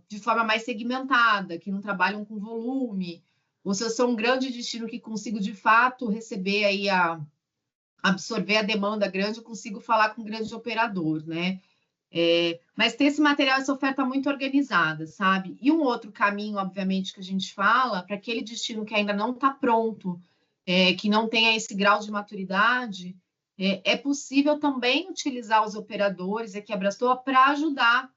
de forma mais segmentada, que não trabalham com volume, ou se eu sou um grande destino que consigo de fato receber aí absorver a demanda grande, eu consigo falar com um grande operador, né? Mas ter esse material, essa oferta muito organizada, sabe? E um outro caminho, obviamente, que a gente fala, para aquele destino que ainda não está pronto, que não tenha esse grau de maturidade, é possível também utilizar os operadores aqui a Abrastoa para ajudar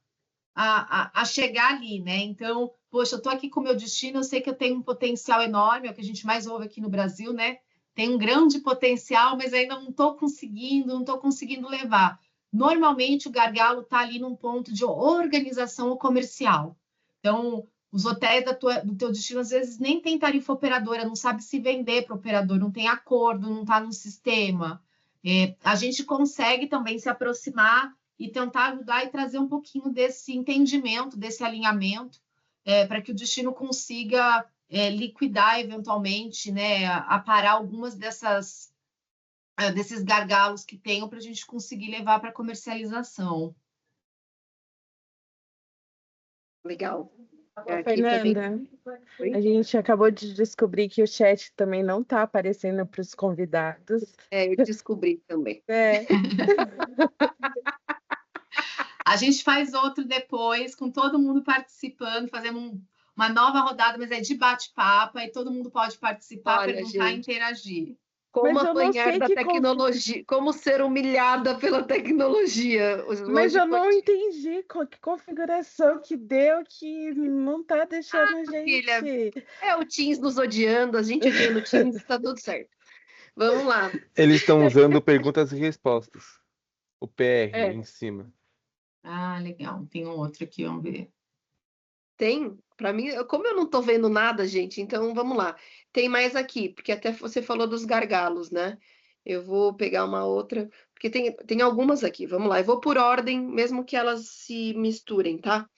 a chegar ali, né? Então, poxa, eu estou aqui com o meu destino, eu sei que eu tenho um potencial enorme, é o que a gente mais ouve aqui no Brasil, né? Tem um grande potencial, mas ainda não estou conseguindo levar. Normalmente, o gargalo está ali num ponto de organização comercial. Então, os hotéis do teu destino, às vezes, nem tem tarifa operadora, não sabe se vender para o operador, não tem acordo, não está no sistema. A gente consegue também se aproximar e tentar ajudar e trazer um pouquinho desse entendimento, desse alinhamento, para que o destino consiga liquidar eventualmente, né, aparar algumas desses gargalos que tenham para a gente conseguir levar para comercialização. Legal. Fernanda, a gente acabou de descobrir que o chat também não está aparecendo para os convidados. Eu descobri também. A gente faz outro depois, com todo mundo participando, fazemos uma nova rodada, mas é de bate-papo, aí todo mundo pode participar, perguntar e interagir. Como apanhar da tecnologia, como ser humilhada pela tecnologia. Mas eu não entendi que configuração que deu que não está deixando a gente. Filha, é o Teams nos odiando, a gente odia no Teams, está tudo certo. Vamos lá. Eles estão usando perguntas e respostas. O PR em cima. Ah, legal. Tem um outro aqui, vamos ver. Tem? Para mim, como eu não estou vendo nada, gente, então vamos lá. Tem mais aqui, porque até você falou dos gargalos, né? Eu vou pegar uma outra, porque tem algumas aqui. Vamos lá, eu vou por ordem, mesmo que elas se misturem, tá?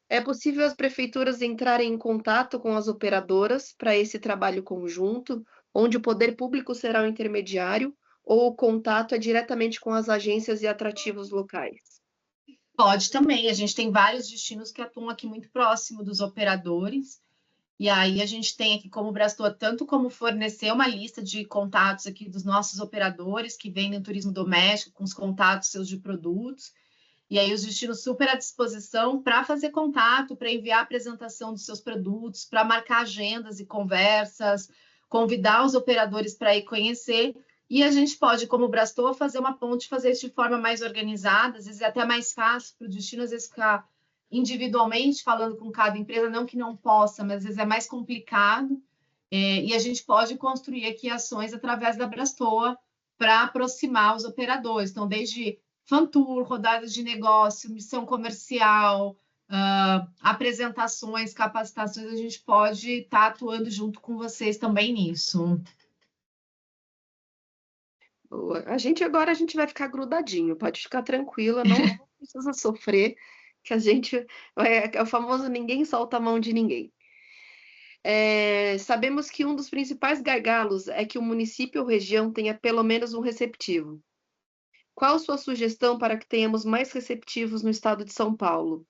É possível as prefeituras entrarem em contato com as operadoras para esse trabalho conjunto, onde o poder público será o intermediário, ou o contato é diretamente com as agências e atrativos locais? Pode também, a gente tem vários destinos que atuam aqui muito próximo dos operadores, e aí a gente tem aqui como Abrastoa tanto como fornecer uma lista de contatos aqui dos nossos operadores que vendem turismo doméstico, com os contatos seus de produtos, e aí os destinos super à disposição para fazer contato, para enviar a apresentação dos seus produtos, para marcar agendas e conversas, convidar os operadores para ir conhecer. E a gente pode, como Abrastoa, fazer uma ponte, fazer isso de forma mais organizada, às vezes é até mais fácil para o destino, às vezes ficar individualmente falando com cada empresa, não que não possa, mas às vezes é mais complicado. E a gente pode construir aqui ações através da Abrastoa para aproximar os operadores. Então, desde Fantour, rodadas de negócio, missão comercial, apresentações, capacitações, a gente pode estar atuando junto com vocês também nisso. Boa. A gente vai ficar grudadinho, pode ficar tranquila, não precisa sofrer, que a gente é o famoso ninguém solta a mão de ninguém. Sabemos que um dos principais gargalos é que o município ou região tenha pelo menos um receptivo. Qual sua sugestão para que tenhamos mais receptivos no estado de São Paulo?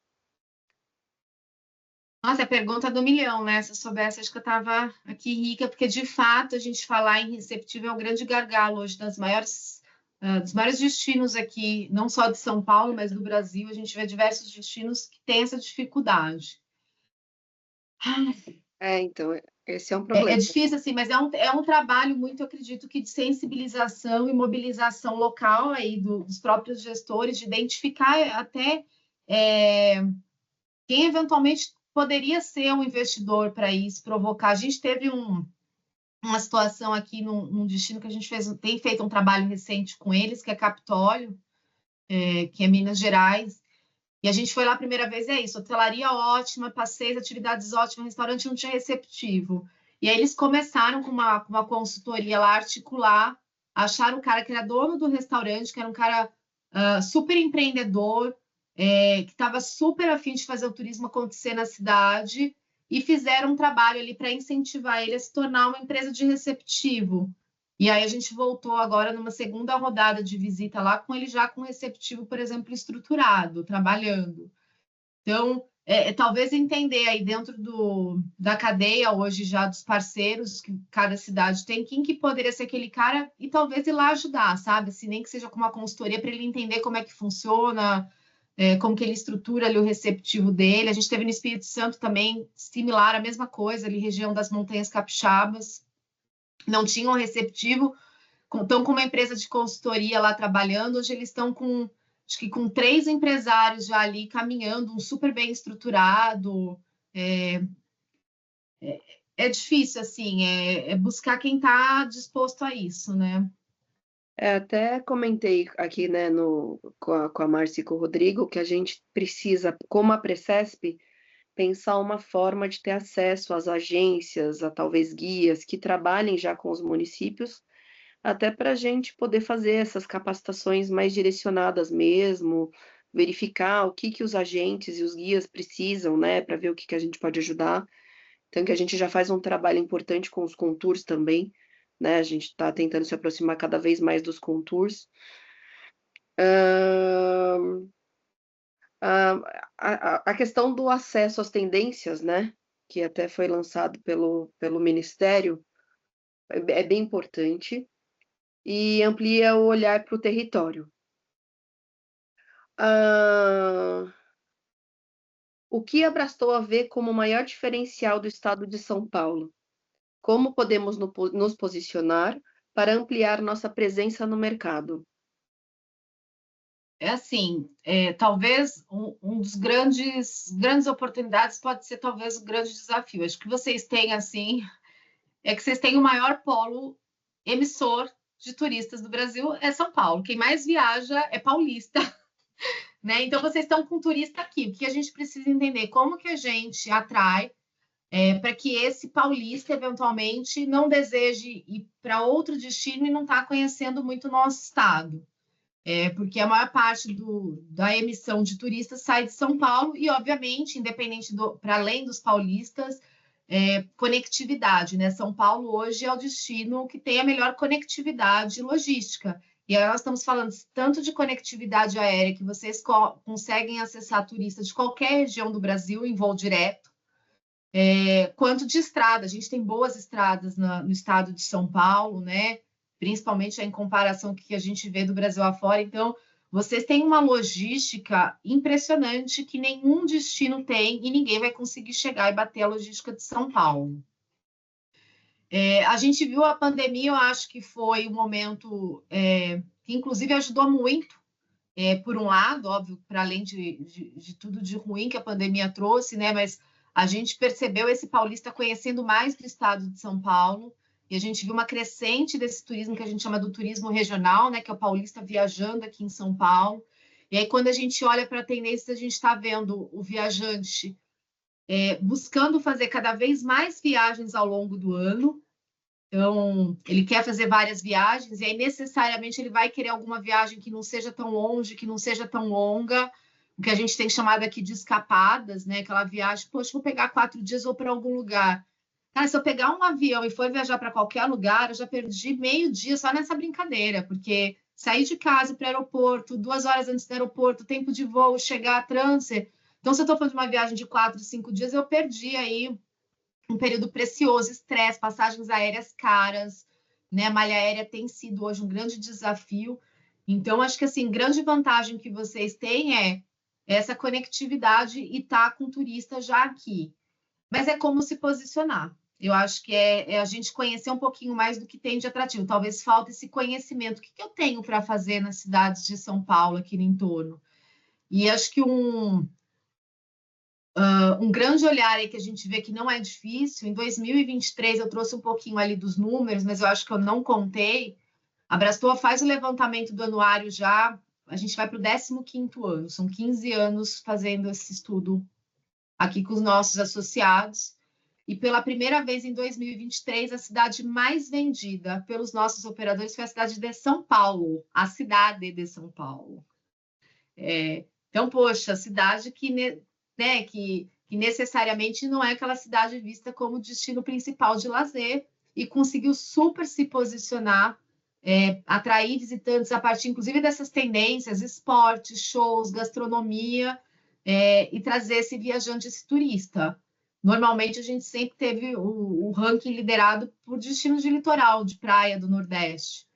Nossa, é a pergunta do milhão, né? Se eu soubesse, acho que eu estava aqui rica, porque de fato a gente falar em receptivo é um grande gargalo hoje das maiores dos maiores destinos aqui, não só de São Paulo, mas do Brasil. A gente vê diversos destinos que têm essa dificuldade. Então, esse é um É problema. difícil, assim, mas é um trabalho muito, eu acredito, que de sensibilização e mobilização local aí dos próprios gestores, de identificar até quem eventualmente poderia ser um investidor para isso, provocar. A gente teve uma situação aqui num destino que a gente tem feito um trabalho recente com eles, que é Capitólio, que é Minas Gerais, e a gente foi lá a primeira vez, é isso, hotelaria ótima, passeios, atividades ótimas, restaurante não tinha receptivo. E aí eles começaram com uma consultoria lá, articular, acharam um cara que era dono do restaurante, que era um cara super empreendedor, que estava super afim de fazer o turismo acontecer na cidade, e fizeram um trabalho ali para incentivar ele a se tornar uma empresa de receptivo. E aí a gente voltou agora numa segunda rodada de visita lá, com ele já com receptivo, por exemplo, estruturado, trabalhando. Então, talvez entender aí dentro da cadeia hoje já dos parceiros que cada cidade tem, quem que poderia ser aquele cara e talvez ir lá ajudar, sabe? Se nem que seja com uma consultoria para ele entender como é que funciona, como que ele estrutura ali o receptivo dele. A gente teve no Espírito Santo também, similar, a mesma coisa, ali região das Montanhas Capixabas. Não tinham receptivo, estão com uma empresa de consultoria lá trabalhando, hoje eles estão acho que com 3 empresários já ali caminhando, um super bem estruturado. É difícil, assim, buscar quem está disposto a isso, né? Até comentei aqui, né, com a Márcia e com o Rodrigo, que a gente precisa, como a Precesp, pensar uma forma de ter acesso às agências, a talvez guias que trabalhem já com os municípios, até para a gente poder fazer essas capacitações mais direcionadas mesmo, verificar o que os agentes e os guias precisam, né, para ver o que a gente pode ajudar. Então, que a gente já faz um trabalho importante com os contours também, né? A gente está tentando se aproximar cada vez mais dos contours. A questão do acesso às tendências, né? Que até foi lançado pelo Ministério, é bem importante e amplia o olhar para o território. O que a Brastou vê como o maior diferencial do estado de São Paulo? Como podemos nos posicionar para ampliar nossa presença no mercado? Assim, talvez um dos grandes oportunidades pode ser talvez o grande desafio. Acho que vocês têm, assim, que vocês têm o maior polo emissor de turistas do Brasil, é São Paulo. Quem mais viaja é paulista, né? Então, vocês estão com turista aqui. O que a gente precisa entender? Como que a gente atrai para que esse paulista, eventualmente, não deseje ir para outro destino e não está conhecendo muito o nosso estado. Porque a maior parte da emissão de turistas sai de São Paulo e, obviamente, independente para além dos paulistas, conectividade, né? São Paulo hoje é o destino que tem a melhor conectividade logística. E aí nós estamos falando tanto de conectividade aérea, que vocês conseguem acessar turistas de qualquer região do Brasil em voo direto, quanto de estrada. A gente tem boas estradas no estado de São Paulo, né? Principalmente em comparação com o que a gente vê do Brasil afora. Então, vocês têm uma logística impressionante que nenhum destino tem e ninguém vai conseguir chegar e bater a logística de São Paulo. A gente viu a pandemia, eu acho que foi um momento que, inclusive, ajudou muito, por um lado, óbvio, para além de tudo de ruim que a pandemia trouxe, né? Mas a gente percebeu esse paulista conhecendo mais do estado de São Paulo, e a gente viu uma crescente desse turismo que a gente chama do turismo regional, né? Que é o paulista viajando aqui em São Paulo. E aí, quando a gente olha para a tendência, a gente está vendo o viajante buscando fazer cada vez mais viagens ao longo do ano. Então, ele quer fazer várias viagens, e aí necessariamente ele vai querer alguma viagem que não seja tão longe, que não seja tão longa, o que a gente tem chamado aqui de escapadas, né? Aquela viagem, poxa, vou pegar 4 dias, vou para algum lugar. Cara, se eu pegar um avião e for viajar para qualquer lugar, eu já perdi meio dia só nessa brincadeira, porque sair de casa para o aeroporto, 2 horas antes do aeroporto, tempo de voo, chegar, transfer. Então, se eu estou falando de uma viagem de 4, 5 dias, eu perdi aí um período precioso, estresse, passagens aéreas caras, né? A malha aérea tem sido hoje um grande desafio. Então, acho que assim, grande vantagem que vocês têm é essa conectividade e estar com o turista já aqui. Mas é como se posicionar. Eu acho que é a gente conhecer um pouquinho mais do que tem de atrativo. Talvez falte esse conhecimento. O que eu tenho para fazer nas cidades de São Paulo, aqui no entorno? E acho que um grande olhar aí que a gente vê que não é difícil, em 2023 eu trouxe um pouquinho ali dos números, mas eu acho que eu não contei. A Brastoa faz o levantamento do anuário já, a gente vai para o 15º ano, são 15 anos fazendo esse estudo aqui com os nossos associados. E pela primeira vez em 2023, a cidade mais vendida pelos nossos operadores foi a cidade de São Paulo, a cidade de São Paulo. Então, poxa, a cidade que necessariamente não é aquela cidade vista como destino principal de lazer e conseguiu super se posicionar, atrair visitantes a partir, inclusive, dessas tendências, esportes, shows, gastronomia, e trazer esse viajante, esse turista. Normalmente, a gente sempre teve o ranking liderado por destinos de litoral, de praia do Nordeste.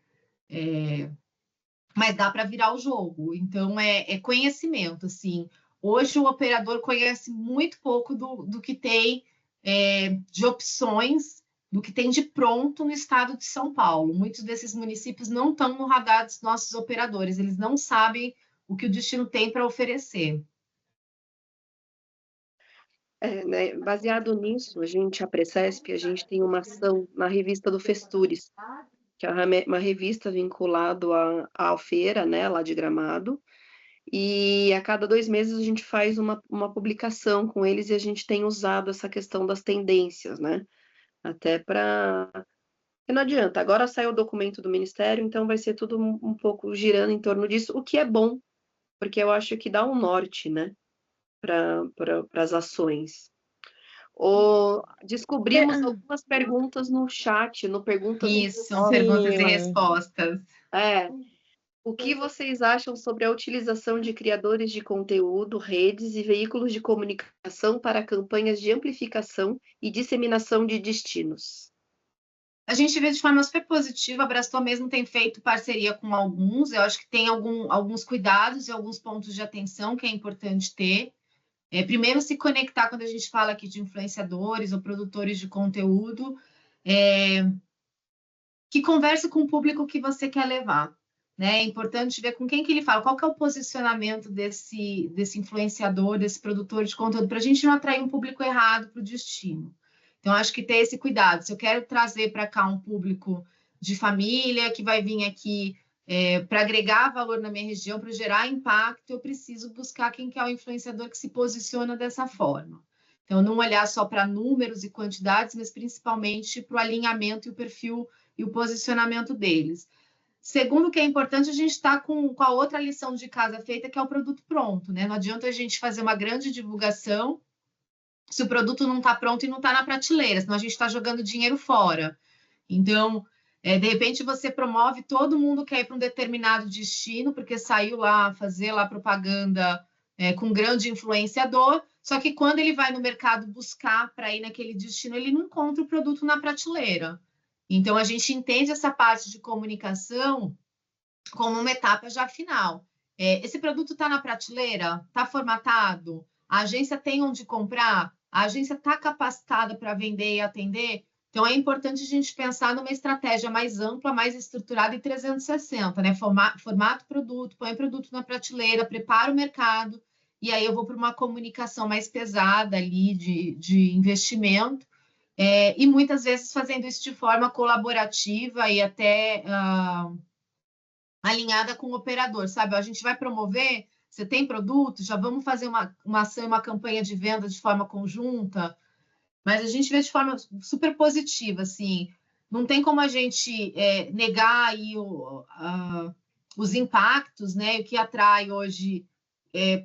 Mas dá para virar o jogo. Então, é conhecimento, assim. Hoje, o operador conhece muito pouco do que tem de opções, do que tem de pronto no estado de São Paulo. Muitos desses municípios não estão no radar dos nossos operadores. Eles não sabem o que o destino tem para oferecer. Né, baseado nisso, a Presesp, a gente tem uma ação na revista do Festures, que é uma revista vinculada à feira, né, lá de Gramado, e a cada 2 meses a gente faz uma publicação com eles e a gente tem usado essa questão das tendências, né, até para... Não adianta, agora sai o documento do Ministério, então vai ser tudo um pouco girando em torno disso, o que é bom, porque eu acho que dá um norte, né, para as ações. Descobrimos algumas perguntas no chat, no Perguntas e Isso, Respostas. perguntas e respostas. O que vocês acham sobre a utilização de criadores de conteúdo, redes e veículos de comunicação para campanhas de amplificação e disseminação de destinos? A gente vê de forma super positiva, a Brastoa mesmo tem feito parceria com alguns, eu acho que tem alguns cuidados e alguns pontos de atenção que é importante ter. Primeiro, se conectar quando a gente fala aqui de influenciadores ou produtores de conteúdo, que converse com o público que você quer levar. Né? É importante ver com quem que ele fala, qual que é o posicionamento desse influenciador, desse produtor de conteúdo, para a gente não atrair um público errado para o destino. Então, acho que ter esse cuidado. Se eu quero trazer para cá um público de família, que vai vir aqui para agregar valor na minha região, para gerar impacto, eu preciso buscar quem que é o influenciador que se posiciona dessa forma. Então, não olhar só para números e quantidades, mas principalmente para o alinhamento e o perfil e o posicionamento deles. Segundo, que é importante, a gente está com a outra lição de casa feita, que é o produto pronto, né? Não adianta a gente fazer uma grande divulgação se o produto não está pronto e não está na prateleira, senão a gente está jogando dinheiro fora. Então, de repente, você promove, todo mundo quer ir para um determinado destino, porque saiu lá fazer lá propaganda com um grande influenciador, só que quando ele vai no mercado buscar para ir naquele destino, ele não encontra o produto na prateleira. Então, a gente entende essa parte de comunicação como uma etapa já final. Esse produto está na prateleira? Está formatado? A agência tem onde comprar? A agência está capacitada para vender e atender? Então, é importante a gente pensar numa estratégia mais ampla, mais estruturada e 360, né? Formato produto, põe o produto na prateleira, prepara o mercado, e aí eu vou para uma comunicação mais pesada ali de investimento, e muitas vezes fazendo isso de forma colaborativa e até alinhada com o operador, sabe? A gente vai promover, você tem produto, já vamos fazer uma ação, uma campanha de venda de forma conjunta, mas a gente vê de forma super positiva, assim, não tem como a gente negar aí os impactos, né? O que atrai hoje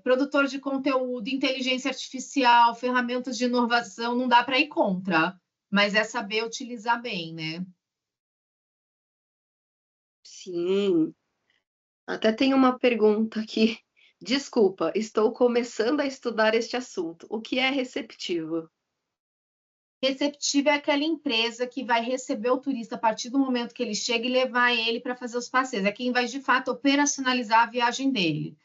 produtor de conteúdo, inteligência artificial, ferramentas de inovação, não dá para ir contra, mas é saber utilizar bem, né? Sim. Até tem uma pergunta aqui. Desculpa, estou começando a estudar este assunto. O que é receptivo? Receptiva é aquela empresa que vai receber o turista a partir do momento que ele chega e levar ele para fazer os passeios. É quem vai, de fato, operacionalizar a viagem dele.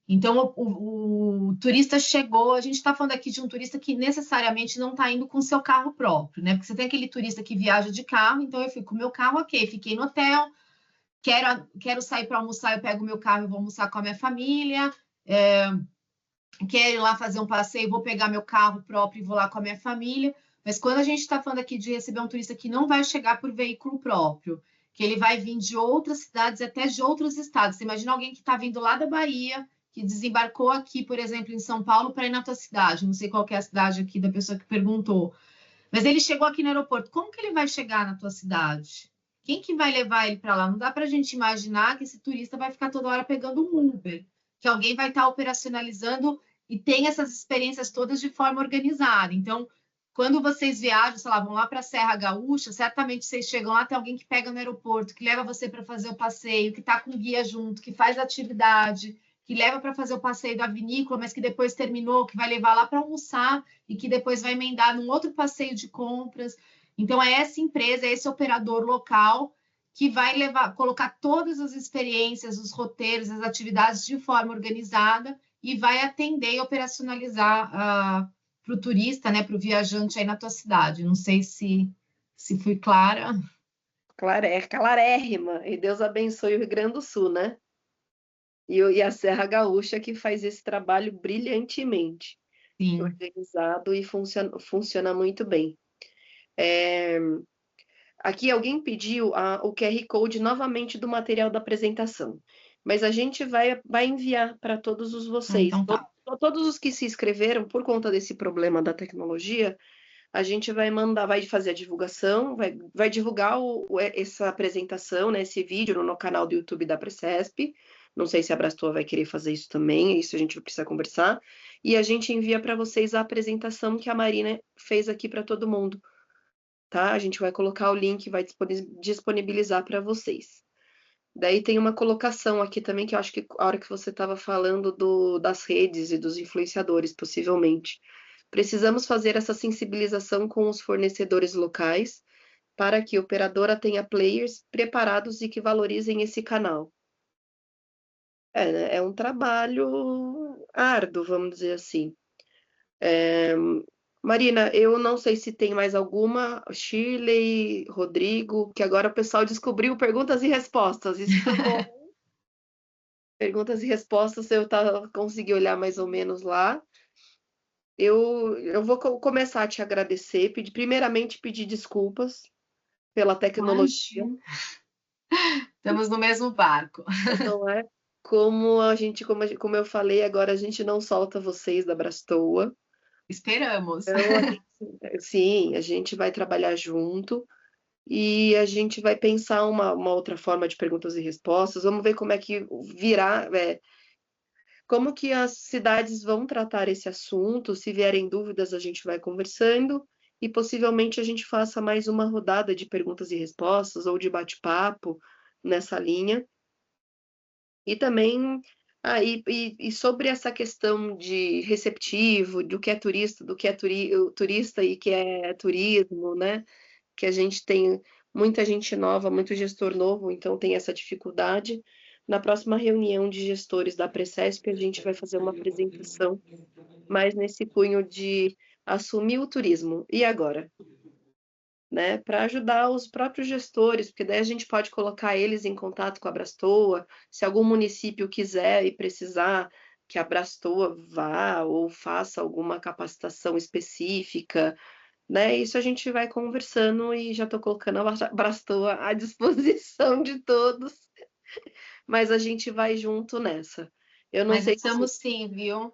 Então, o turista chegou, a gente está falando aqui de um turista que necessariamente não está indo com seu carro próprio, né? Porque você tem aquele turista que viaja de carro, então eu fico com o meu carro, ok, fiquei no hotel, quero sair para almoçar, eu pego o meu carro e vou almoçar com a minha família, quero ir lá fazer um passeio, vou pegar meu carro próprio e vou lá com a minha família. Mas quando a gente está falando aqui de receber um turista que não vai chegar por veículo próprio, que ele vai vir de outras cidades, até de outros estados. Você imagina alguém que está vindo lá da Bahia, que desembarcou aqui, por exemplo, em São Paulo, para ir na tua cidade. Não sei qual que é a cidade aqui da pessoa que perguntou. Mas ele chegou aqui no aeroporto. Como que ele vai chegar na tua cidade? Quem que vai levar ele para lá? Não dá para a gente imaginar que esse turista vai ficar toda hora pegando um Uber, que alguém vai estar operacionalizando e tem essas experiências todas de forma organizada. Então, quando vocês viajam, sei lá, vão lá para a Serra Gaúcha, certamente vocês chegam lá, tem alguém que pega no aeroporto, que leva você para fazer o passeio, que está com guia junto, que faz atividade, que leva para fazer o passeio da vinícola, mas que depois terminou, que vai levar lá para almoçar e que depois vai emendar num outro passeio de compras. Então, é essa empresa, é esse operador local que vai colocar todas as experiências, os roteiros, as atividades de forma organizada e vai atender e operacionalizar para o turista, né, para o viajante aí na tua cidade. Não sei se fui clara. Clarérrima. E Deus abençoe o Rio Grande do Sul, né? E a Serra Gaúcha que faz esse trabalho brilhantemente. Sim. Organizado e funciona muito bem. Aqui alguém pediu o QR Code novamente do material da apresentação, mas a gente vai enviar para todos vocês. Então tá. Todos os que se inscreveram por conta desse problema da tecnologia, a gente vai mandar, vai fazer a divulgação, vai divulgar essa apresentação, né, esse vídeo no canal do YouTube da Precesp. Não sei se a Abrastoa vai querer fazer isso também, isso a gente precisa conversar. E a gente envia para vocês a apresentação que a Marina fez aqui para todo mundo. Tá? A gente vai colocar o link, vai disponibilizar para vocês. Daí tem uma colocação aqui também, que eu acho que a hora que você estava falando das redes e dos influenciadores, possivelmente. Precisamos fazer essa sensibilização com os fornecedores locais para que a operadora tenha players preparados e que valorizem esse canal. É um trabalho árduo, vamos dizer assim. Marina, eu não sei se tem mais alguma, Shirley, Rodrigo, que agora o pessoal descobriu perguntas e respostas. Isso tá bom. Perguntas e respostas, eu consegui olhar mais ou menos lá. Eu vou começar a te agradecer, primeiramente pedir desculpas pela tecnologia. Estamos no mesmo barco. Não é? Como eu falei, agora a gente não solta vocês da Abrastoa. Esperamos. Então, sim, a gente vai trabalhar junto e a gente vai pensar uma outra forma de perguntas e respostas. Vamos ver como é que como que as cidades vão tratar esse assunto. Se vierem dúvidas, a gente vai conversando e possivelmente a gente faça mais uma rodada de perguntas e respostas ou de bate-papo nessa linha. E também e sobre essa questão de receptivo, do que é turista, do que é turista e que é turismo, né? Que a gente tem muita gente nova, muito gestor novo, então tem essa dificuldade. Na próxima reunião de gestores da Precesp, a gente vai fazer uma apresentação mais nesse cunho de assumir o turismo. E agora? Né, para ajudar os próprios gestores, porque daí a gente pode colocar eles em contato com a Abrastoa, se algum município quiser e precisar que a Abrastoa vá ou faça alguma capacitação específica, né? Isso a gente vai conversando e já estou colocando a Abrastoa à disposição de todos, mas a gente vai junto nessa. Eu não Mas sei estamos sim, viu?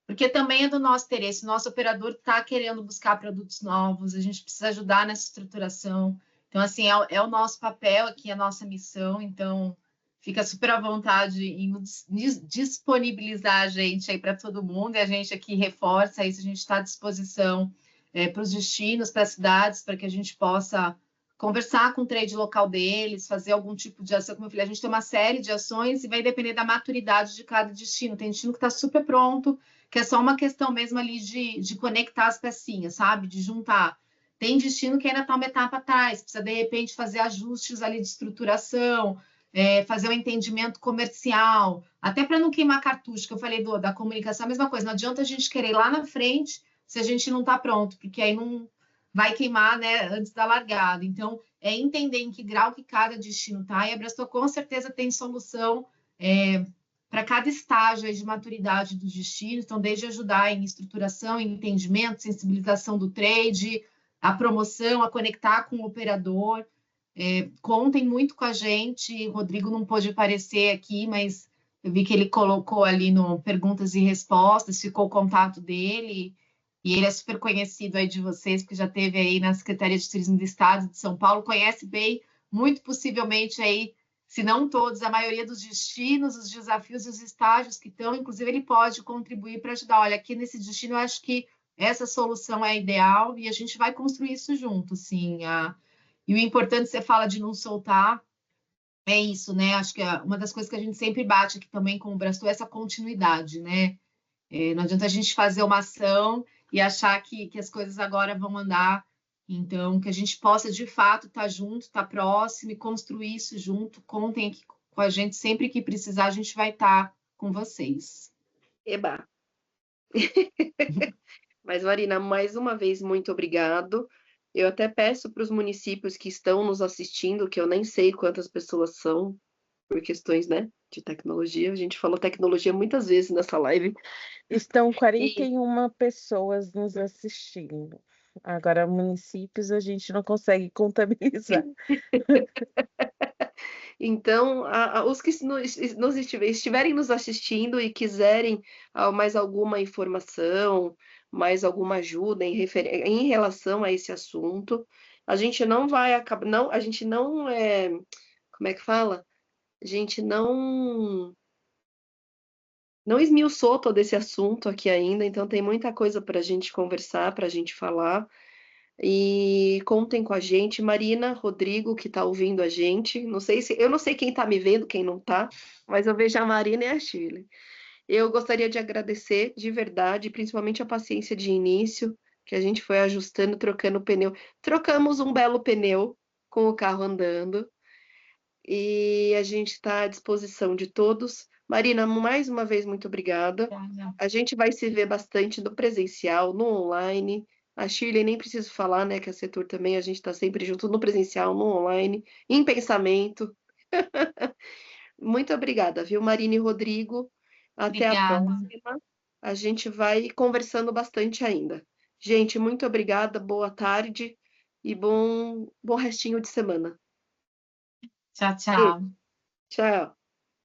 Porque também é do nosso interesse, o nosso operador está querendo buscar produtos novos, a gente precisa ajudar nessa estruturação. Então, assim, é o nosso papel aqui, a nossa missão, então fica super à vontade em disponibilizar a gente aí para todo mundo, e a gente aqui reforça isso, a gente está à disposição para os destinos, para as cidades, para que a gente possa conversar com o trade local deles, fazer algum tipo de ação. Como eu falei, a gente tem uma série de ações e vai depender da maturidade de cada destino. Tem destino que está super pronto, que é só uma questão mesmo ali de conectar as pecinhas, sabe? De juntar. tem destino que ainda está uma etapa atrás, precisa, de repente, fazer ajustes ali de estruturação, fazer um entendimento comercial, até para não queimar cartucho, que eu falei da comunicação, a mesma coisa, não adianta a gente querer ir lá na frente se a gente não está pronto, porque aí não vai queimar, né, antes da largada. Então, é entender em que grau que cada destino está, e a Brastor com certeza tem solução para cada estágio aí de maturidade dos destinos, então desde ajudar em estruturação, em entendimento, sensibilização do trade, a promoção, a conectar com o operador. Contem muito com a gente. O Rodrigo não pôde aparecer aqui, mas eu vi que ele colocou ali no perguntas e respostas, ficou o contato dele, e ele é super conhecido aí de vocês, porque já esteve aí na Secretaria de Turismo do Estado de São Paulo, conhece bem, muito possivelmente aí, se não todos, a maioria dos destinos, os desafios e os estágios que estão, inclusive ele pode contribuir para ajudar. Olha, aqui nesse destino eu acho que essa solução é ideal e a gente vai construir isso junto, sim. E o importante, você fala de não soltar, é isso, né? Acho que uma das coisas que a gente sempre bate aqui também com o Brastor é essa continuidade, né? Não adianta a gente fazer uma ação e achar que as coisas agora vão andar. Então, que a gente possa, de fato, estar junto, estar próximo e construir isso junto. Contem aqui com a gente. Sempre que precisar, a gente vai estar com vocês. Eba! Mas, Marina, mais uma vez, muito obrigado. Eu até peço para os municípios que estão nos assistindo, que eu nem sei quantas pessoas são, por questões, né, de tecnologia. A gente falou tecnologia muitas vezes nessa live. Estão 41 pessoas nos assistindo. Agora, municípios a gente não consegue contabilizar. Então, os que estiverem nos assistindo e quiserem mais alguma informação, mais alguma ajuda em relação a esse assunto, a gente não vai acabar, não, a gente não como é que fala? A gente não esmiuçou todo esse assunto aqui ainda, então tem muita coisa para a gente conversar, para a gente falar. E contem com a gente, Marina, Rodrigo, que está ouvindo a gente. Eu não sei quem está me vendo, quem não está, mas eu vejo a Marina e a Shirley. Eu gostaria de agradecer de verdade, principalmente a paciência de início, que a gente foi ajustando, trocando o pneu. Trocamos um belo pneu com o carro andando. E a gente está à disposição de todos. Marina, mais uma vez, muito obrigada. A gente vai se ver bastante no presencial, no online. A Shirley, nem preciso falar, né? Que a Setur também, a gente está sempre junto no presencial, no online, em pensamento. Muito obrigada, viu, Marina e Rodrigo? Até a próxima. A gente vai conversando bastante ainda. Gente, muito obrigada, boa tarde e bom restinho de semana. Tchau, tchau. Tchau.